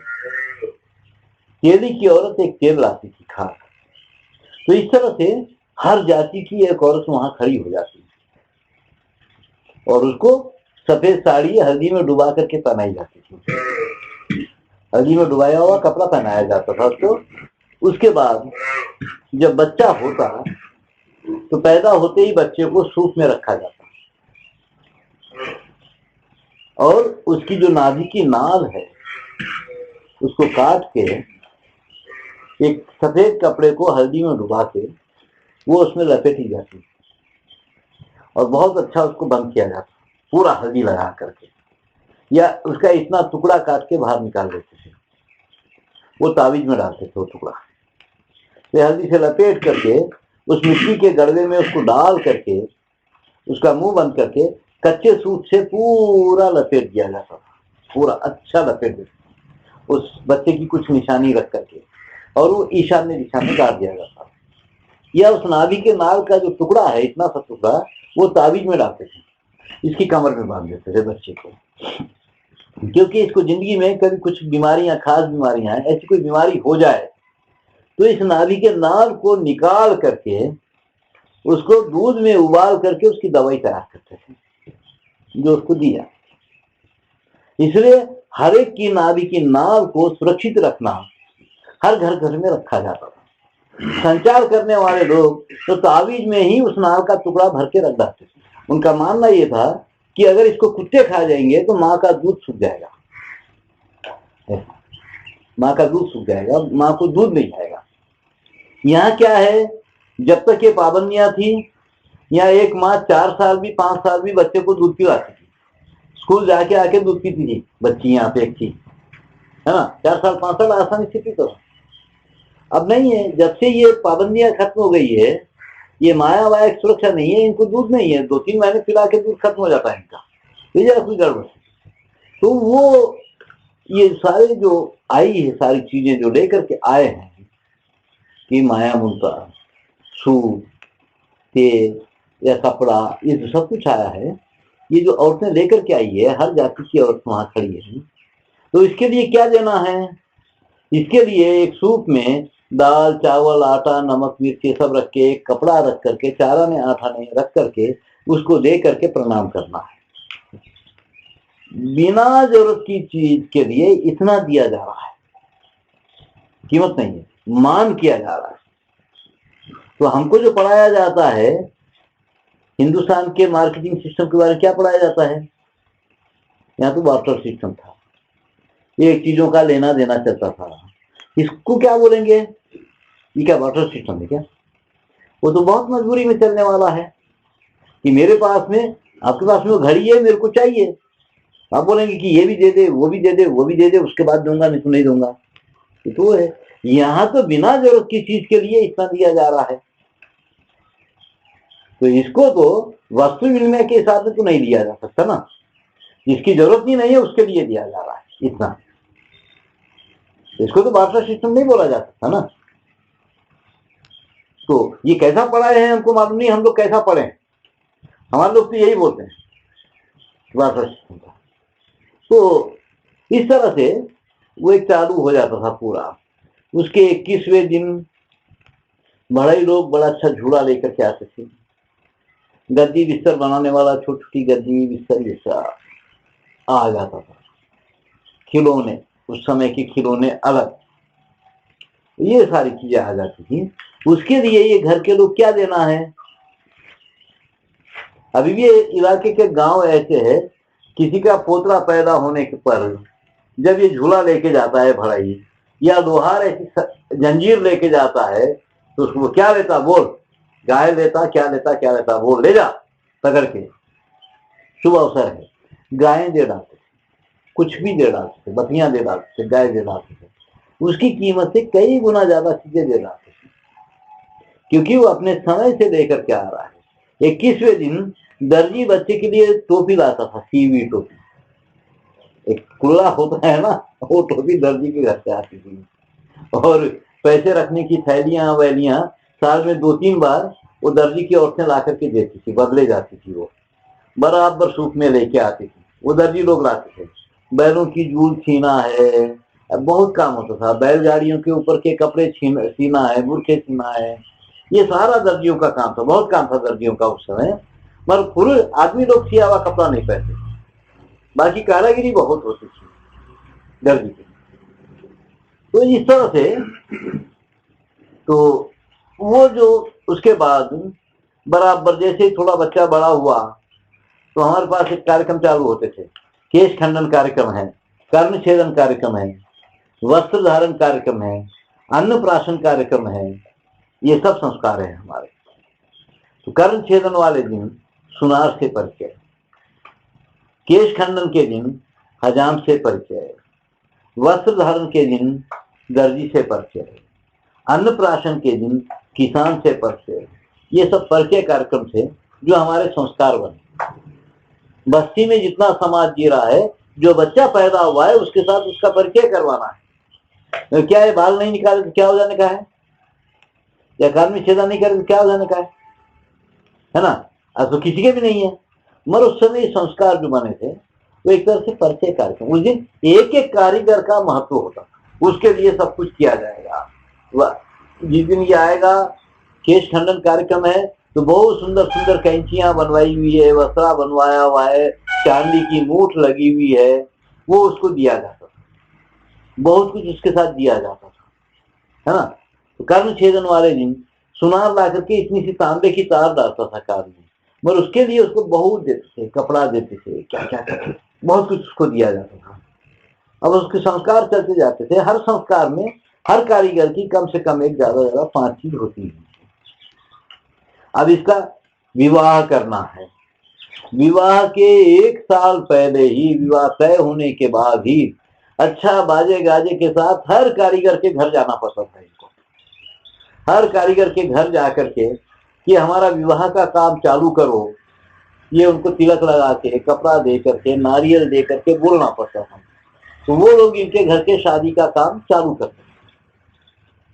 तेली की औरत एक तेल लाती थी, खास। तो इस तरह से हर जाति की एक औरत वहां खड़ी हो जाती थी और उसको सफेद साड़ी हल्दी में डुबा करके पहनाई जाती थी। हल्दी में डुबाया हुआ कपड़ा पहनाया जाता था उसको। उसके बाद जब बच्चा होता तो पैदा होते ही बच्चे को सूप में रखा जाता और उसकी जो नाभि की नाल है उसको काट के एक सफेद कपड़े को हल्दी में डुबा के वो उसमें लपेटी जाती और बहुत अच्छा उसको बंद किया जाता, पूरा हल्दी लगा करके, या उसका इतना टुकड़ा काट के बाहर निकाल देते थे, वो तावीज में डालते थे वो टुकड़ा। तो हल्दी से लपेट करके उस मिट्टी के गड़वे में उसको डाल करके उसका मुंह बंद करके कच्चे सूत से पूरा लपेट दिया जाता था, पूरा अच्छा लपेट देते उस बच्चे की कुछ निशानी रख करके, और वो ईशान्य दिशा में गाड़ दिया जाता। या उस नाभि के नाल का जो टुकड़ा है, इतना सा टुकड़ा, वो तावीज में डालते थे, इसकी कमर में बांध देते थे बच्चे को, क्योंकि इसको जिंदगी में कभी कुछ बीमारियां, खास बीमारियां, ऐसी कोई बीमारी हो जाए तो इस नाभि के नाल को निकाल करके उसको दूध में उबाल करके उसकी दवाई तैयार करते थे, जो उसको दिया। इसलिए हर एक की नाभि की नाल को सुरक्षित रखना हर घर घर में रखा जाता था। संचार करने वाले लोग तो तावीज में ही उस नाल का टुकड़ा भर के रख देते थे। उनका मानना यह था कि अगर इसको कुत्ते खा जाएंगे तो माँ का दूध सूख जाएगा, माँ का दूध सूख जाएगा, माँ को दूध नहीं जाएगा। यहाँ क्या है, जब तक ये पाबंदियां थी, यहाँ एक माँ 4 साल भी 5 साल भी बच्चे को दूध पिलाती थी, स्कूल जाके आके दूध पीती थी बच्ची, यहाँ पे एक थी, है ना, 4 साल 5 साल आसानी से पी। तो अब नहीं है, जब से ये पाबंदियां खत्म हो गई है, ये माया वाया की सुरक्षा नहीं है, इनको दूध नहीं है, 2-3 महीने पिला के दूध खत्म हो जाता है इनका, ये जरा कोई गड़बड़। तो वो ये सारे जो आई है, सारी चीजें जो लेकर के आए हैं कि माया ममता, सूप, तेल या कपड़ा, ये जो सब कुछ आया है, ये जो औरतें लेकर के आई है, हर जाति की औरत वहां खड़ी है, तो इसके लिए क्या देना है? इसके लिए एक सूप में दाल चावल आटा नमक मिर्च ये सब रख के, एक कपड़ा रख करके, चारा में आटा नहीं रख करके उसको दे करके प्रणाम करना है। बिना जरूरत की चीज के लिए इतना दिया जा रहा है, कीमत नहीं है, मान किया जा रहा है। तो हमको जो पढ़ाया जाता है हिंदुस्तान के मार्केटिंग सिस्टम के बारे में क्या पढ़ाया जाता है? यहाँ तो बार्टर सिस्टम था, ये चीजों का लेना देना चलता था। इसको क्या बोलेंगे? ये क्या बार्टर सिस्टम है क्या? वो तो बहुत मजबूरी में चलने वाला है कि मेरे पास में, आपके पास में वो घड़ी है, मेरे को चाहिए, आप बोलेंगे कि ये भी दे दे वो भी दे दे वो भी दे दे, उसके बाद दूंगा नहीं तो नहीं दूंगा। तो है यहाँ तो बिना जरूरत की चीज के लिए इतना दिया जा रहा है, तो इसको तो वस्तु विनिमय के हिसाब से तो नहीं दिया जा सकता ना। जिसकी जरूरत ही नहीं है उसके लिए दिया जा रहा है इतना, इसको तो बार्टर सिस्टम नहीं बोला जा सकता ना। तो ये कैसा पढ़ाए हैं हमको मालूम नहीं, हम लोग कैसा पढ़े, हमारे लोग तो यही बोलते हैं बार्टर सिस्टम का। तो इस तरह से वो एक चालू हो जाता था पूरा। उसके 21वें दिन बड़ा ही लोग बड़ा अच्छा झूला लेकर के आते थे, गद्दी बिस्तर बनाने वाला, छोटी छोटी गद्दी बिस्तर जैसा आ जाता था, खिलौने, उस समय के खिलौने अलग, ये सारी चीजें आ जाती थी। उसके लिए ये घर के लोग क्या देना है, अभी भी इलाके के गांव ऐसे है, किसी का पोतरा पैदा होने के पर जब ये झूला लेके जाता है भड़ाई या लोहार ऐसी जंजीर लेके जाता है, तो उसको क्या लेता, बोल, गाय लेता, क्या लेता बोल, ले जा पकड़ के, शुभ अवसर है, गायें दे डालते थे, कुछ भी दे डालते थे, बकरियां दे डालते थे, गाय दे डालते थे, उसकी कीमत से कई गुना ज्यादा चीजें दे डालते थे, क्योंकि वो अपने समय से लेकर के आ रहा है। 21वें दिन दर्जी बच्चे के लिए टोपी लाता था, सीवी टोपी, एक कुल्ला होता है ना, वो टोपी दर्जी के घर से आती थी। और पैसे रखने की थैलियां वैलियां साल में 2-3 बार वो दर्जी की औरतें ला करके देती थी, बदले जाती थी, वो बराबर सूप में लेके आती थी, वो दर्जी लोग लाते थे। बैलों की जूल छीना है, बहुत काम होता था, बैलगाड़ियों के ऊपर के कपड़े सीना है, बुरखे सीना है, ये सारा दर्जियों का काम था, बहुत काम था दर्जियों का उस समय। मगर पुरुष आदमी लोग सिया हुआ कपड़ा नहीं पहनते, बाकी कारागिरी बहुत होती थी दर्जी की। तो इस तरह से तो वो जो उसके बाद बराबर जैसे थोड़ा बच्चा बड़ा हुआ तो हमारे पास एक कार्यक्रम चालू होते थे, केश खंडन कार्यक्रम है, कर्ण छेदन कार्यक्रम है, वस्त्र धारण कार्यक्रम है, अन्नप्राशन कार्यक्रम है, ये सब संस्कार है हमारे। तो कर्ण छेदन वाले दिन सुनार से परिचय, केश खंडन के दिन हजाम से परिचय, वस्त्र धारण के दिन दर्जी से परिचय, अन्नप्राशन के दिन किसान से परिचय, ये सब परिचय कार्यक्रम थे जो हमारे संस्कार बने। बस्ती में जितना समाज जी रहा है, जो बच्चा पैदा हुआ है उसके साथ उसका परिचय करवाना है। क्या है, बाल नहीं निकाले तो क्या हो जाने का है, या कान में छेदा नहीं करे तो क्या हो जाने का है ना। अब तो किसी के भी नहीं है, मगर उस समय संस्कार जो बने थे वो एक तरह से परिचय कार्यक्रम। उस दिन एक एक कारीगर का महत्व होता, उसके लिए सब कुछ किया जाएगा। जिस दिन ये आएगा केश खंडन कार्यक्रम है तो बहुत सुंदर सुंदर कैंचियां बनवाई हुई है, वस्त्रा बनवाया हुआ है, चांदी की मूठ लगी हुई है, वो उसको दिया जाता था, बहुत कुछ उसके साथ दिया जाता था, है ना। तो कर्ण छेदन वाले दिन सुनार ला करके इतनी सी तांबे की तार डालता था कार में, मगर उसके लिए उसको बहुत देते थे, कपड़ा देते थे, क्या क्या करते, बहुत कुछ उसको दिया जाता था। अब उसके संस्कार चलते जाते थे, हर संस्कार में हर कारीगर की कम से कम एक ज्यादा 5 चीज होती है। अब इसका विवाह करना है, विवाह के 1 साल पहले ही, विवाह तय होने के बाद ही अच्छा बाजे गाजे के साथ हर कारीगर के घर जाना पड़ता था इनको, हर कारीगर के घर जाकर के कि हमारा विवाह का काम चालू करो, ये उनको तिलक लगा के, कपड़ा दे करके, नारियल दे करके बोलना पड़ता था। तो वो लोग इनके घर के शादी का काम चालू करते थे,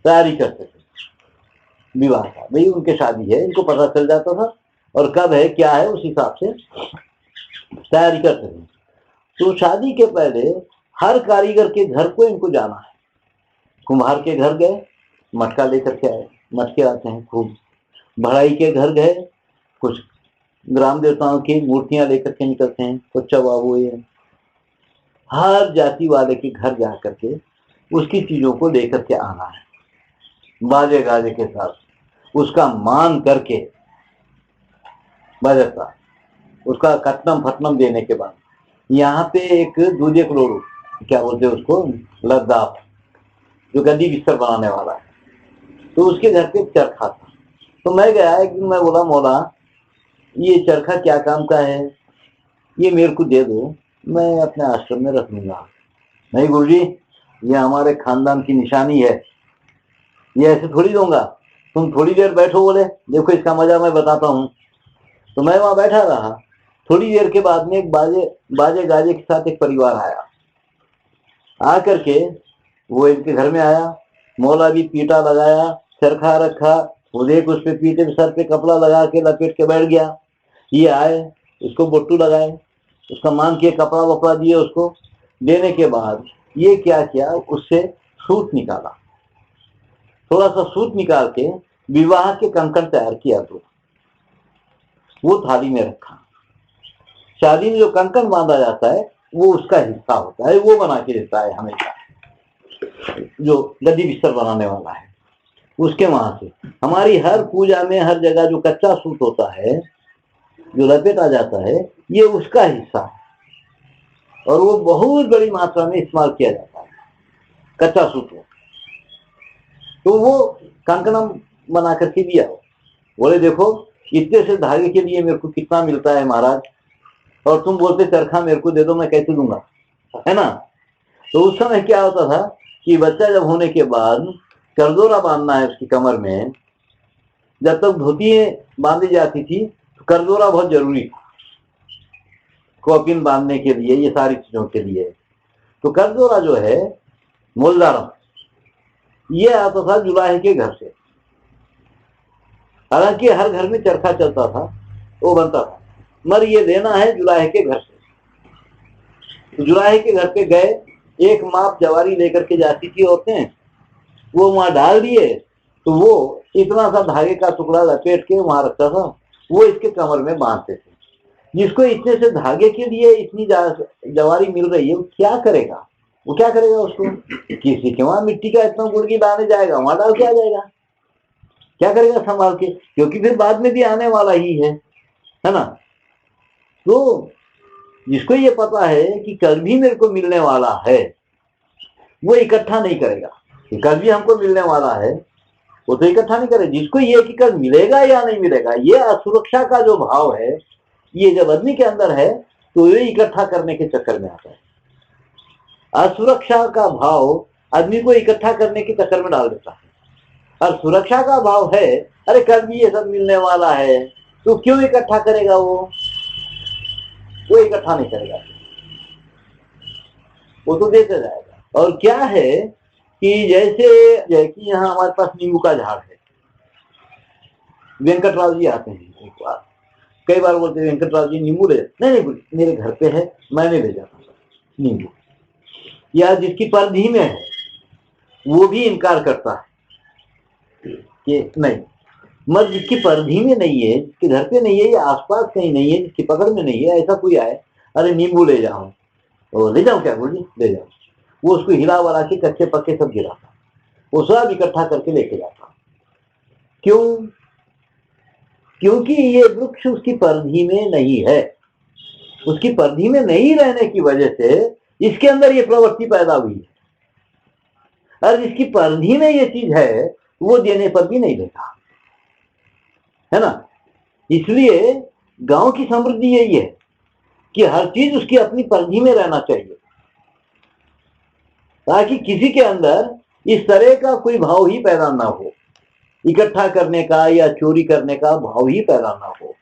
तैयारी करते थे विवाह का, भाई उनके शादी है, इनको पता चल जाता था और कब है क्या है उस हिसाब से तैयारी करते थे। तो शादी के पहले हर कारीगर के घर को इनको जाना है, कुम्हार के घर गए, मटका लेकर के आए, मटके आते हैं खूब। बढ़ाई के घर गए, कुछ ग्राम देवताओं की मूर्तियां लेकर के निकलते हैं, कोच्चा बाबू ये हर जाति वाले के घर जा करके उसकी चीजों को लेकर के आना है, बाजे गाजे के साथ उसका मान करके बजता, उसका कटनम फटनम देने के बाद यहाँ पे एक दूजे करोड़ क्या बोलते हैं उसको, लद्दाख, जो गद्दी बिस्तर बनाने वाला है, तो उसके घर पे चरखा था। तो मैं गया एक दिन, मैं बोला मौला ये चरखा क्या काम का है, ये मेरे को दे दो, मैं अपने आश्रम में रख लूंगा। नहीं गुरुजी, ये हमारे खानदान की निशानी है, ये ऐसे थोड़ी दूंगा, तुम थोड़ी देर बैठो। बोले देखो इसका मजा मैं बताता हूँ। तो मैं वहां बैठा रहा। थोड़ी देर के बाद में एक बाजे गाजे के साथ एक परिवार आया। आ करके वो इनके घर में आया, मौला भी पीटा लगाया, चरखा रखा, वो देख उस पे पीटे सर पे कपड़ा लगा के लपेट के बैठ गया। ये आए, उसको बोट्टू लगाए, उसका मान किए, कपड़ा वपड़ा दिए, उसको देने के बाद ये क्या किया, उससे सूत निकाला, थोड़ा सा सूत निकाल के विवाह के कंकण तैयार किया, तो वो थाली में रखा। शादी में जो कंकण बांधा जाता है वो उसका हिस्सा होता है, वो बना के देता है हमेशा, जो गद्दी बिस्तर बनाने वाला है उसके वहां से। हमारी हर पूजा में हर जगह जो कच्चा सूत होता है, जो लपेटा जाता है, ये उसका हिस्सा है और वो बहुत बड़ी मात्रा में इस्तेमाल किया जाता है, कच्चा सूत हो। तो वो कंकणम बना करके दिया। बोले देखो इतने से धागे के लिए मेरे को कितना मिलता है महाराज, और तुम बोलते चरखा मेरे को दे दो, मैं कैसे दूंगा, है ना। तो उस समय क्या होता था कि बच्चा जब होने के बाद करदोरा बांधना है उसकी कमर में, जब तक धोती बांधी जाती थी तो करदोरा बहुत जरूरी था, कॉपिन बांधने के लिए, ये सारी चीजों के लिए। तो करदोरा जो है मोलदारम, ये आता था जुलाहे के घर से। हालांकि हर घर में चरखा चलता था, वो बनता था, मगर ये देना है जुलाहे के घर से। तो जुलाहे के घर पे गए, एक माप जवारी लेकर के जाती थी औरतें, वो वहां डाल दिए, तो वो इतना सा धागे का टुकड़ा लपेट के वहां रखता था, वो इसके कमर में बांधते थे। जिसको इतने से धागे के लिए इतनी जवारी मिल रही है, वो क्या करेगा, वो क्या करेगा उसको, किसी के वहां मिट्टी का इतना गुड़गी लाने जाएगा, वहां डाल के आ जाएगा, क्या करेगा संभाल के, क्योंकि फिर बाद में भी आने वाला ही है ना। तो जिसको ये पता है कि कल भी मेरे को मिलने वाला है, वो इकट्ठा नहीं करेगा कि कल भी हमको मिलने वाला है, वो तो इकट्ठा नहीं करेगा। जिसको ये कि कल मिलेगा या नहीं मिलेगा, ये असुरक्षा का जो भाव है, ये जब आदमी के अंदर है तो ये इकट्ठा करने के चक्कर में आता है। असुरक्षा का भाव आदमी को इकट्ठा करने के चक्कर में डाल देता है, और सुरक्षा का भाव है अरे कल भी ये सब मिलने वाला है, तो क्यों इकट्ठा करेगा, वो इकट्ठा नहीं करेगा, वो तो देते जाएगा। और क्या है कि जैसे कि यहाँ हमारे पास नींबू का झाड़ है, वेंकटराव जी आते हैं एक बार, कई बार बोलते हैं वेंकटराव जी नींबू ले, नहीं मेरे घर पे है, मैंने ले जाता नींबू। या जिसकी परिधि में है वो भी इनकार करता है कि नहीं, मगर जिसकी परिधि में नहीं है, जिसके घर पे नहीं है, या आसपास कहीं नहीं है, जिसकी पकड़ में नहीं है, ऐसा कोई आए, अरे नींबू ले जाओ, तो ले जाओ क्या बोलिए, ले जाओ, वो उसको हिला वाला के कच्चे पक्के सब गिराता, वो सब इकट्ठा करके लेके जाता। क्यों? क्योंकि ये वृक्ष उसकी परिधि में नहीं है, उसकी परिधि में नहीं रहने की वजह से इसके अंदर ये प्रवृत्ति पैदा हुई है। और जिसकी परिधि में ये चीज है वो देने पर भी नहीं देता, है ना। इसलिए गांव की समृद्धि यही है कि हर चीज उसकी अपनी परिधि में रहना चाहिए, ताकि किसी के अंदर इस तरह का कोई भाव ही पैदा ना हो, इकट्ठा करने का या चोरी करने का भाव ही पैदा ना हो।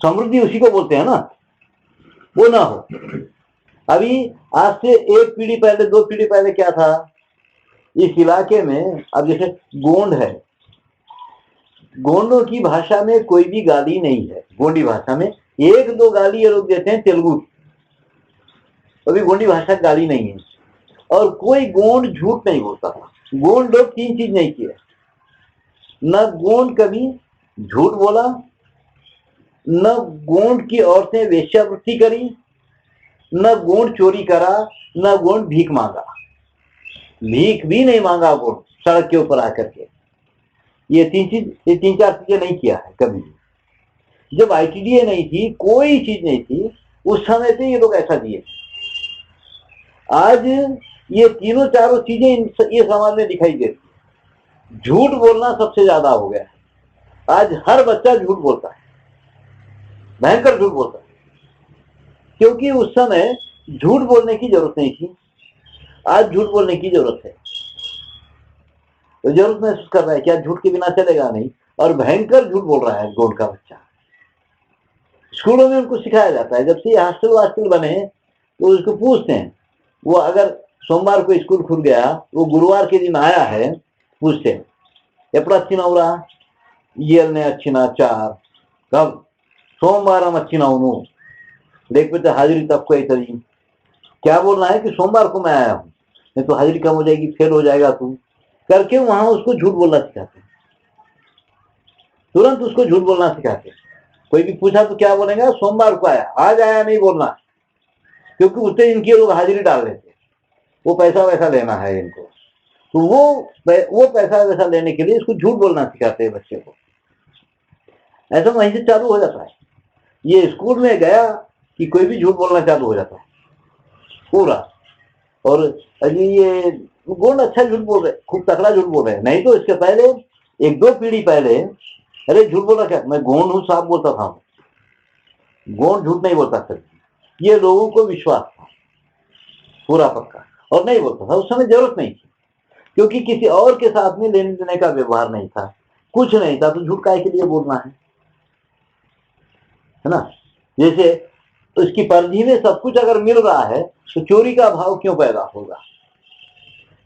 समृद्धि उसी को बोलते हैं ना, वो ना हो। अभी आज से एक पीढ़ी पहले, 2 पीढ़ी पहले क्या था इस इलाके में, अब जैसे गोंड है, गोंडों की भाषा में कोई भी गाली नहीं है, गोंडी भाषा में 1-2 गाली ये लोग देते हैं तेलुगु की, अभी गोंडी भाषा गाली नहीं है। और कोई गोंड झूठ नहीं बोलता था। गोंड लोग तीन चीज नहीं किए, न गोंड कभी झूठ बोला, न गोंड की औरतें वेश्यावृत्ति करी, न गोंड चोरी करा, न गोंड भीख मांगा। भीख भी नहीं मांगा गोंड सड़क के ऊपर आकर के। ये तीन चार चीजें नहीं किया है कभी। जब आईटीडीए नहीं थी, कोई चीज नहीं थी, उस समय पे ये लोग ऐसा दिए। आज ये तीनों चारों चीजें ये समाज में दिखाई देती। झूठ बोलना सबसे ज्यादा हो गया है। आज हर बच्चा झूठ बोलता है, भयंकर झूठ बोलता है, क्योंकि उस समय झूठ बोलने की जरूरत नहीं थी। आज झूठ बोलने की जरूरत है, तो जरूरत महसूस कर रहा है क्या झूठ के बिना चलेगा नहीं, और भयंकर झूठ बोल रहा है गोंड का बच्चा। स्कूलों में उनको सिखाया जाता है। जब से हॉस्टल वास्टल बने तो उसको पूछते हैं, वो अगर सोमवार को स्कूल खुल गया, वो गुरुवार के दिन आया है, पूछते हैं एपड़ा अच्छिनवरा ये अच्छिना चार कब सोमवार हम अच्छिनवनु देखते हाजिरी तब को तरी। क्या बोलना है कि सोमवार को मैं आया हूं, नहीं तो हाजिरी कम हो जाएगी, फेल हो जाएगा तू, करके वहां उसको झूठ बोलना सिखाते हैं। तुरंत उसको झूठ बोलना सिखाते हैं। कोई भी पूछा तो क्या बोलेगा, सोमवार को आया, आज आया नहीं बोलना, क्योंकि उससे इनके लोग हाजिरी डाल देते, वो पैसा वैसा लेना है इनको, तो वो पैसा वैसा लेने के लिए इसको झूठ बोलना सिखाते हैं बच्चे को। ऐसा वहीं से चालू हो जाता है। ये स्कूल में गया कि कोई भी झूठ बोलना चालू हो जाता है पूरा। और अजी ये गोंड अच्छा झूठ बोल रहे, खूब तकड़ा झूठ बोल रहे हैं। नहीं तो इसके पहले एक दो पीढ़ी पहले, अरे झूठ बोला क्या, मैं गोंड हूं साहब बोलता था। गोंड झूठ नहीं बोलता था, ये लोगों को विश्वास था पूरा पक्का, और नहीं बोलता था। उस समय जरूरत नहीं थी, क्योंकि किसी और के साथ में लेने देने का व्यवहार नहीं था, कुछ नहीं था, तो झूठ काय के लिए बोलना है ना। जैसे उसकी परिधि में सब कुछ अगर मिल रहा है तो चोरी का भाव क्यों पैदा होगा।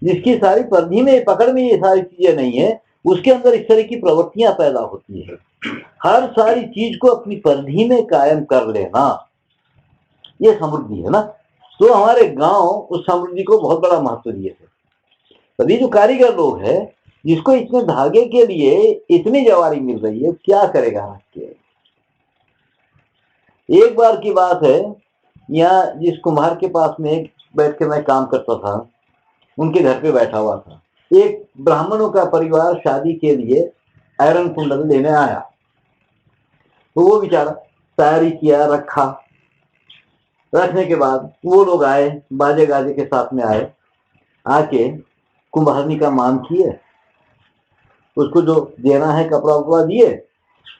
जिसकी सारी परिधि में पकड़ में ये सारी चीजें नहीं है, उसके अंदर इस तरह की प्रवृत्तियां पैदा होती है। हर सारी चीज को अपनी परिधि में कायम कर लेना, ये समृद्धि है ना। तो हमारे गांव उस समृद्धि को बहुत बड़ा महत्व दिए थे। तभी जो कारीगर लोग है, जिसको इतने धागे के लिए इतनी जवारी मिल रही है, क्या करेगा। एक बार की बात है, यहाँ जिस कुम्हार के पास में बैठ के मैं काम करता था, उनके घर पे बैठा हुआ था। एक ब्राह्मणों का परिवार शादी के लिए आयरन कुंडल लेने आया, तो वो बेचारा तैयारी किया, रखा। रखने के बाद वो लोग आए, बाजे गाजे के साथ में आए, आके कुम्हारनी का मान किए, उसको जो देना है कपड़ा उपड़ा दिए,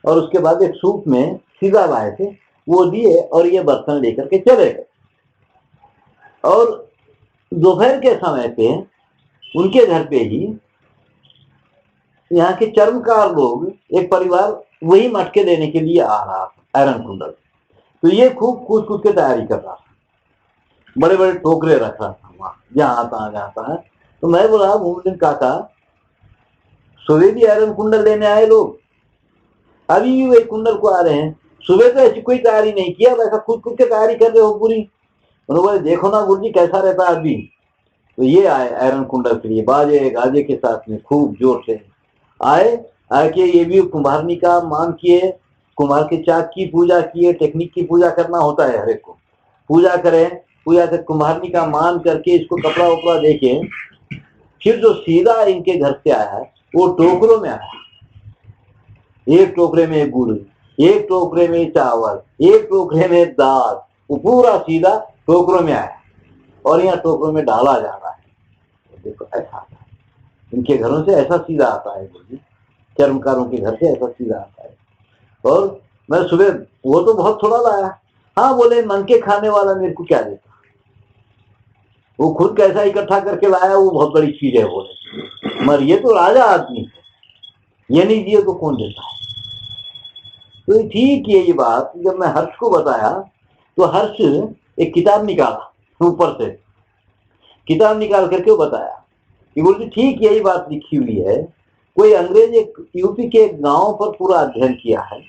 और उसके बाद एक सूप में सीधा लाए थे, वो दिए, और ये बर्तन लेकर के चले गए। और दोपहर के समय पे उनके घर पे ही यहाँ के चर्मकार लोग, एक परिवार वही मटके देने के लिए आ रहा था, आयरन कुंडल। तो ये खूब कूद कूद के तैयारी कर रहा था, बड़े बड़े टोकरे रख रहा था वहां, जहां आता है। तो मैं बोला, मोहम्मद काका, सुबह भी आयरन कुंडल लेने आए लोग, अभी भी वही कुंडल को आ रहे हैं। सुबह तो ऐसी कोई तैयारी नहीं किया, वैसा खुद खुद के तैयारी कर रहे हो पूरी। उन्होंने देखो ना गुरु जी कैसा रहता है आदमी। तो ये आए आयरन कुंडल के लिए, बाजे गाजे के साथ में खूब जोर से आए। आके ये भी कुम्हारनी का मान किए, कुम्हार के चाक की पूजा किए। टेक्निक की पूजा करना होता है, हर एक को पूजा करें, पूजा कर कुम्हारनी का मान करके इसको कपड़ा उपड़ा देके, फिर जो सीधा इनके घर से आया है वो टोकरों में आया। एक टोकरे में गुड़, एक टोकरे में चावल, एक टोकरे में दाल, वो पूरा सीधा टोकरों में आया, और यहाँ टोकरों में डाला जा रहा है। देखो ऐसा आता है, इनके घरों से ऐसा सीधा आता है गुरु जी, चर्मकारों के घर से ऐसा सीधा आता है। और मैं सुबह, वो तो बहुत थोड़ा लाया, हाँ बोले मन के खाने वाला मेरे को क्या देता, वो खुद कैसा इकट्ठा करके लाया, वो बहुत बड़ी चीज है बोले, मगर ये तो राजा आदमी है, ये नहीं दिए तो कौन देता है। तो ठीक है ये बात। जब मैं हर्ष को बताया तो हर्ष एक किताब निकाला, ऊपर से किताब निकाल करके वो बताया कि बोलते ठीक यही बात लिखी हुई है। कोई अंग्रेज एक यूपी के गांव पर पूरा अध्ययन किया है।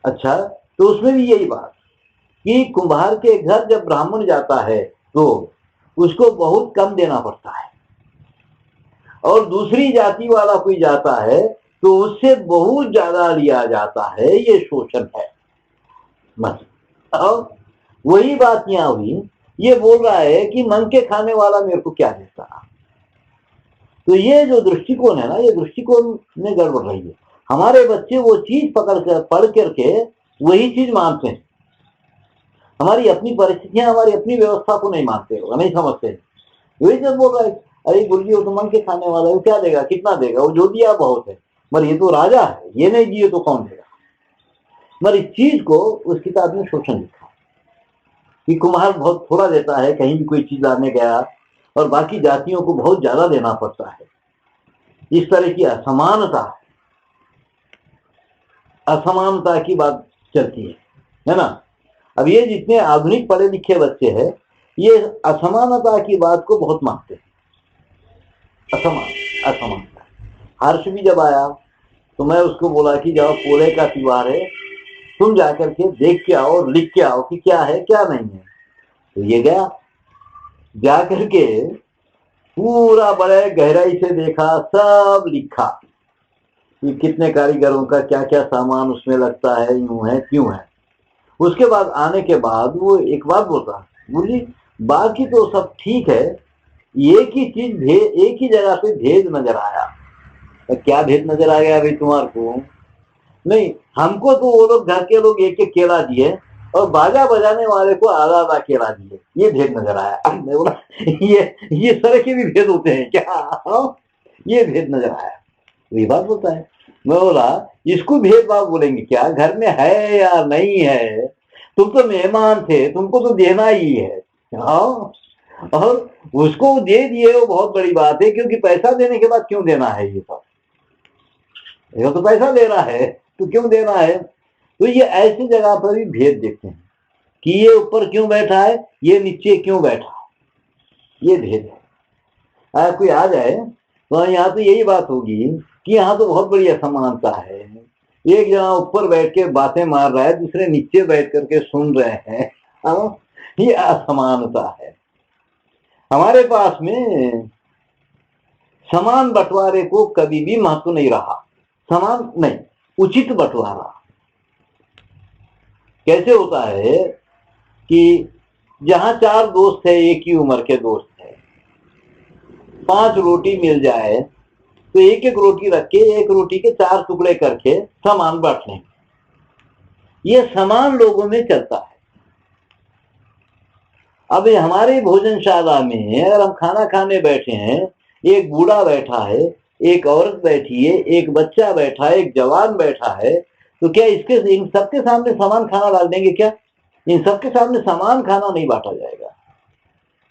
अच्छा, तो उसमें भी यही बात कि कुम्हार के घर जब ब्राह्मण जाता है तो उसको बहुत कम देना पड़ता है, और दूसरी जाति वाला कोई जाता है तो उससे बहुत ज्यादा लिया जाता है। ये शोषण है बस। अब वही बात यहां हुई, ये बोल रहा है कि मन के खाने वाला मेरे को क्या देता। तो ये जो दृष्टिकोण है ना, ये दृष्टिकोण में गड़बड़ रही है। हमारे बच्चे वो चीज पढ़ करके वही चीज मानते हैं। हमारी अपनी परिस्थितियां, हमारी अपनी व्यवस्था को नहीं मानते, नहीं समझते। वही जब बोल रहा है, अरे गुरुजी वो तो मन के खाने वाला है, वो क्या देगा, कितना देगा, वो जो दिया बहुत है, मगर ये तो राजा है, ये नहीं दिए तो कौन देगा। मगर इस चीज को उस किताब में शोषण लिखा कि कुम्हार बहुत थोड़ा देता है, कहीं भी कोई चीज लाने गया, और बाकी जातियों को बहुत ज्यादा देना पड़ता है। इस तरह की असमानता की बात चलती है ना। अब ये जितने आधुनिक पढ़े लिखे बच्चे हैं, ये असमानता की बात को बहुत मानते हैं। असमानता। हर्ष भी जब आया तो मैं उसको बोला कि जब पोले का त्योहार है, तुम जाकर के देख के आओ और लिख के आओ कि क्या है क्या नहीं है। तो ये गया, जाकर के पूरा बड़े गहराई से देखा, सब लिखा कि कितने कारीगरों का क्या क्या सामान उसमें लगता है, यूं है क्यों है। उसके बाद आने के बाद वो एक बात बोलता, बोली बाकी तो सब ठीक है, एक ही चीज एक ही जगह पे भेद नजर आया। तो क्या भेद नजर आ गया भाई तुम्हारे को? नहीं, हमको तो वो लोग घर के लोग एक एक केला दिए और बाजा बजाने वाले को आधा आधा केला दिए, ये भेद नजर आया। मैं बोला ये तरह के भी भेद होते हैं क्या? ये भेद नजर आया। ये बात बोलता है। मैं बोला इसको भेदभाव बोलेंगे क्या? घर में है या नहीं है, तुम तो मेहमान थे, तुमको तो देना ही है। हाँ, और उसको दे दिए वो बहुत बड़ी बात है, क्योंकि पैसा देने के बाद क्यों देना है? ये सब ये तो पैसा दे रहा है तो क्यों देना है? तो ये ऐसी जगह पर भी भेद देखते हैं कि ये ऊपर क्यों बैठा है, ये नीचे क्यों बैठा है, ये भेद है। कोई आ जाए तो यहाँ तो यही बात होगी कि यहाँ तो बहुत बड़ी असमानता है। एक जना ऊपर बैठ के बातें मार रहा है, दूसरे नीचे बैठ करके सुन रहे हैं। ये असमानता है। हमारे पास में समान बंटवारे को कभी भी महत्व नहीं रहा। समान नहीं, उचित बंटवारा कैसे होता है कि जहां 4 दोस्त है, एक ही उम्र के दोस्त है, 5 रोटी मिल जाए तो एक एक रोटी रख के एक रोटी के 4 टुकड़े करके समान बांट लें। ये समान लोगों में चलता है। अब हमारे भोजनशाला में अगर हम खाना खाने बैठे हैं, एक बूढ़ा बैठा है, एक औरत बैठी है, एक बच्चा बैठा है, एक जवान बैठा है, तो क्या इन सबके सामने समान खाना डाल देंगे क्या? इन सबके सामने समान खाना नहीं बांटा जाएगा।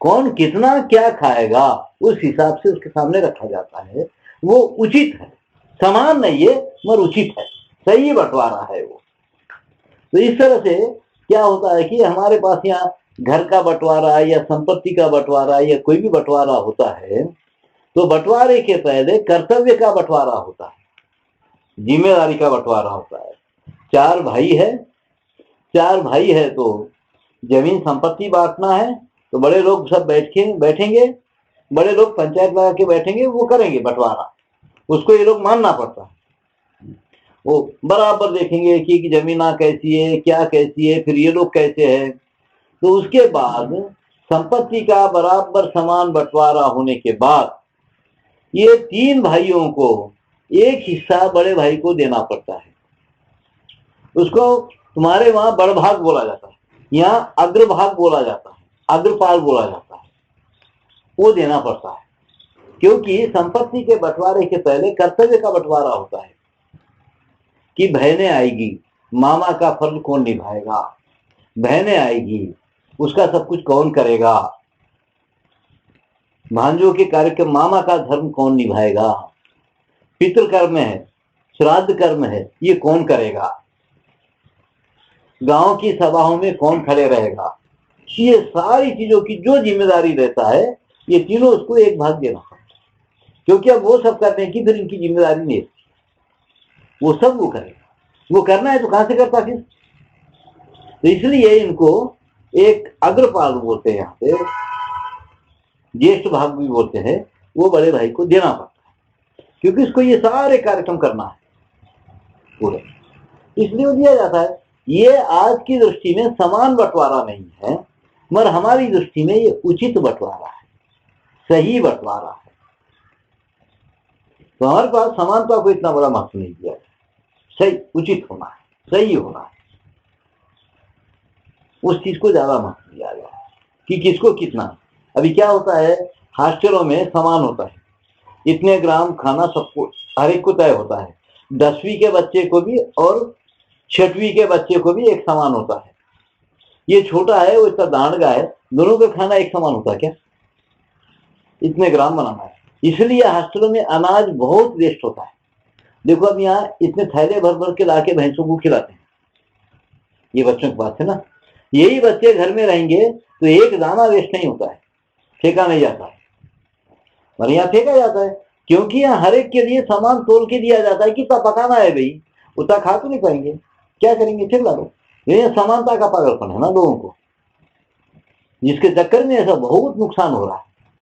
कौन कितना क्या खाएगा उस हिसाब से उसके सामने रखा जाता है। वो उचित है, समान नहीं है मगर उचित है, सही बंटवारा है वो। तो इस तरह से क्या होता है कि हमारे पास यहाँ घर का बंटवारा या संपत्ति का बंटवारा या कोई भी बंटवारा होता है, तो बंटवारे के पहले कर्तव्य का बंटवारा होता है, जिम्मेदारी का बंटवारा होता है। 4 भाई है तो जमीन संपत्ति बांटना है, तो बड़े लोग सब बैठेंगे, बड़े लोग पंचायत लगा के बैठेंगे, वो करेंगे बंटवारा। उसको ये लोग मानना पड़ता है। वो बराबर देखेंगे कि जमीना कैसी है, क्या कैसी है, फिर ये लोग कैसे हैं। तो उसके बाद संपत्ति का बराबर समान बंटवारा होने के बाद ये 3 भाइयों को एक हिस्सा बड़े भाई को देना पड़ता है। उसको तुम्हारे वहां बड़भाग बोला जाता है, यहाँ अग्रभाग बोला जाता है, अग्रपाल बोला जाता है। वो देना पड़ता है, क्योंकि संपत्ति के बंटवारे के पहले कर्तव्य का बंटवारा होता है कि बहनें आएगी, मामा का फर्ज कौन निभाएगा, बहनें आएगी, उसका सब कुछ कौन करेगा, भांजों के कार्यक्रम, मामा का धर्म कौन निभाएगा, पितृ कर्म है, श्राद्ध कर्म है, ये कौन करेगा, गांव की सभाओं में कौन खड़े रहेगा। ये सारी चीजों की जो जिम्मेदारी रहता है, ये तीनों उसको एक भाग देना पड़ता है, क्योंकि अब वो सब करने की फिर इनकी जिम्मेदारी नहीं है, वो सब वो करेगा। वो करना है तो कहां से करता फिर? तो इसलिए इनको एक अग्रपाल बोलते हैं यहाँ पे, ज्येष्ठ भाग भी बोलते हैं, वो बड़े भाई को देना पड़ता है, क्योंकि उसको ये सारे कार्यक्रम करना है पूरे, इसलिए वो दिया जाता है। ये आज की दृष्टि में समान बंटवारा नहीं है, मगर हमारी दृष्टि में ये उचित बंटवारा है, सही बंटवारा है। तो हमारे पास समानता को इतना बड़ा महत्व नहीं दिया है, सही उचित होना है, सही होना है, उस चीज को ज्यादा महत्व दिया गया है कि किसको कितना। अभी क्या होता है, हॉस्टलों में समान होता है, इतने ग्राम खाना सबको हर एक को तय होता है, 10वीं के बच्चे को भी और 6वीं के बच्चे को भी एक समान होता है। ये छोटा है वो इतना दांडगा है, दोनों का खाना एक समान होता है क्या? इतने ग्राम बनाना है, इसलिए हॉस्टलों में अनाज बहुत वेस्ट होता है। देखो अब यहाँ इतने थैले भर भर के लाके भैंसों को खिलाते हैं, ये बच्चों के पास है ना। यही बच्चे घर में रहेंगे तो एक दाना वेस्ट नहीं होता है, फेंका नहीं जाता है, और यहाँ फेंका जाता है, क्योंकि यहाँ हर एक के लिए सामान तोल के दिया जाता है कि इतना पकाना है भाई, उतना खा तो नहीं पाएंगे, क्या करेंगे, फिर ला दो। ये समानता का पागलपन है ना लोगों को, जिसके चक्कर में ऐसा बहुत नुकसान हो रहा है।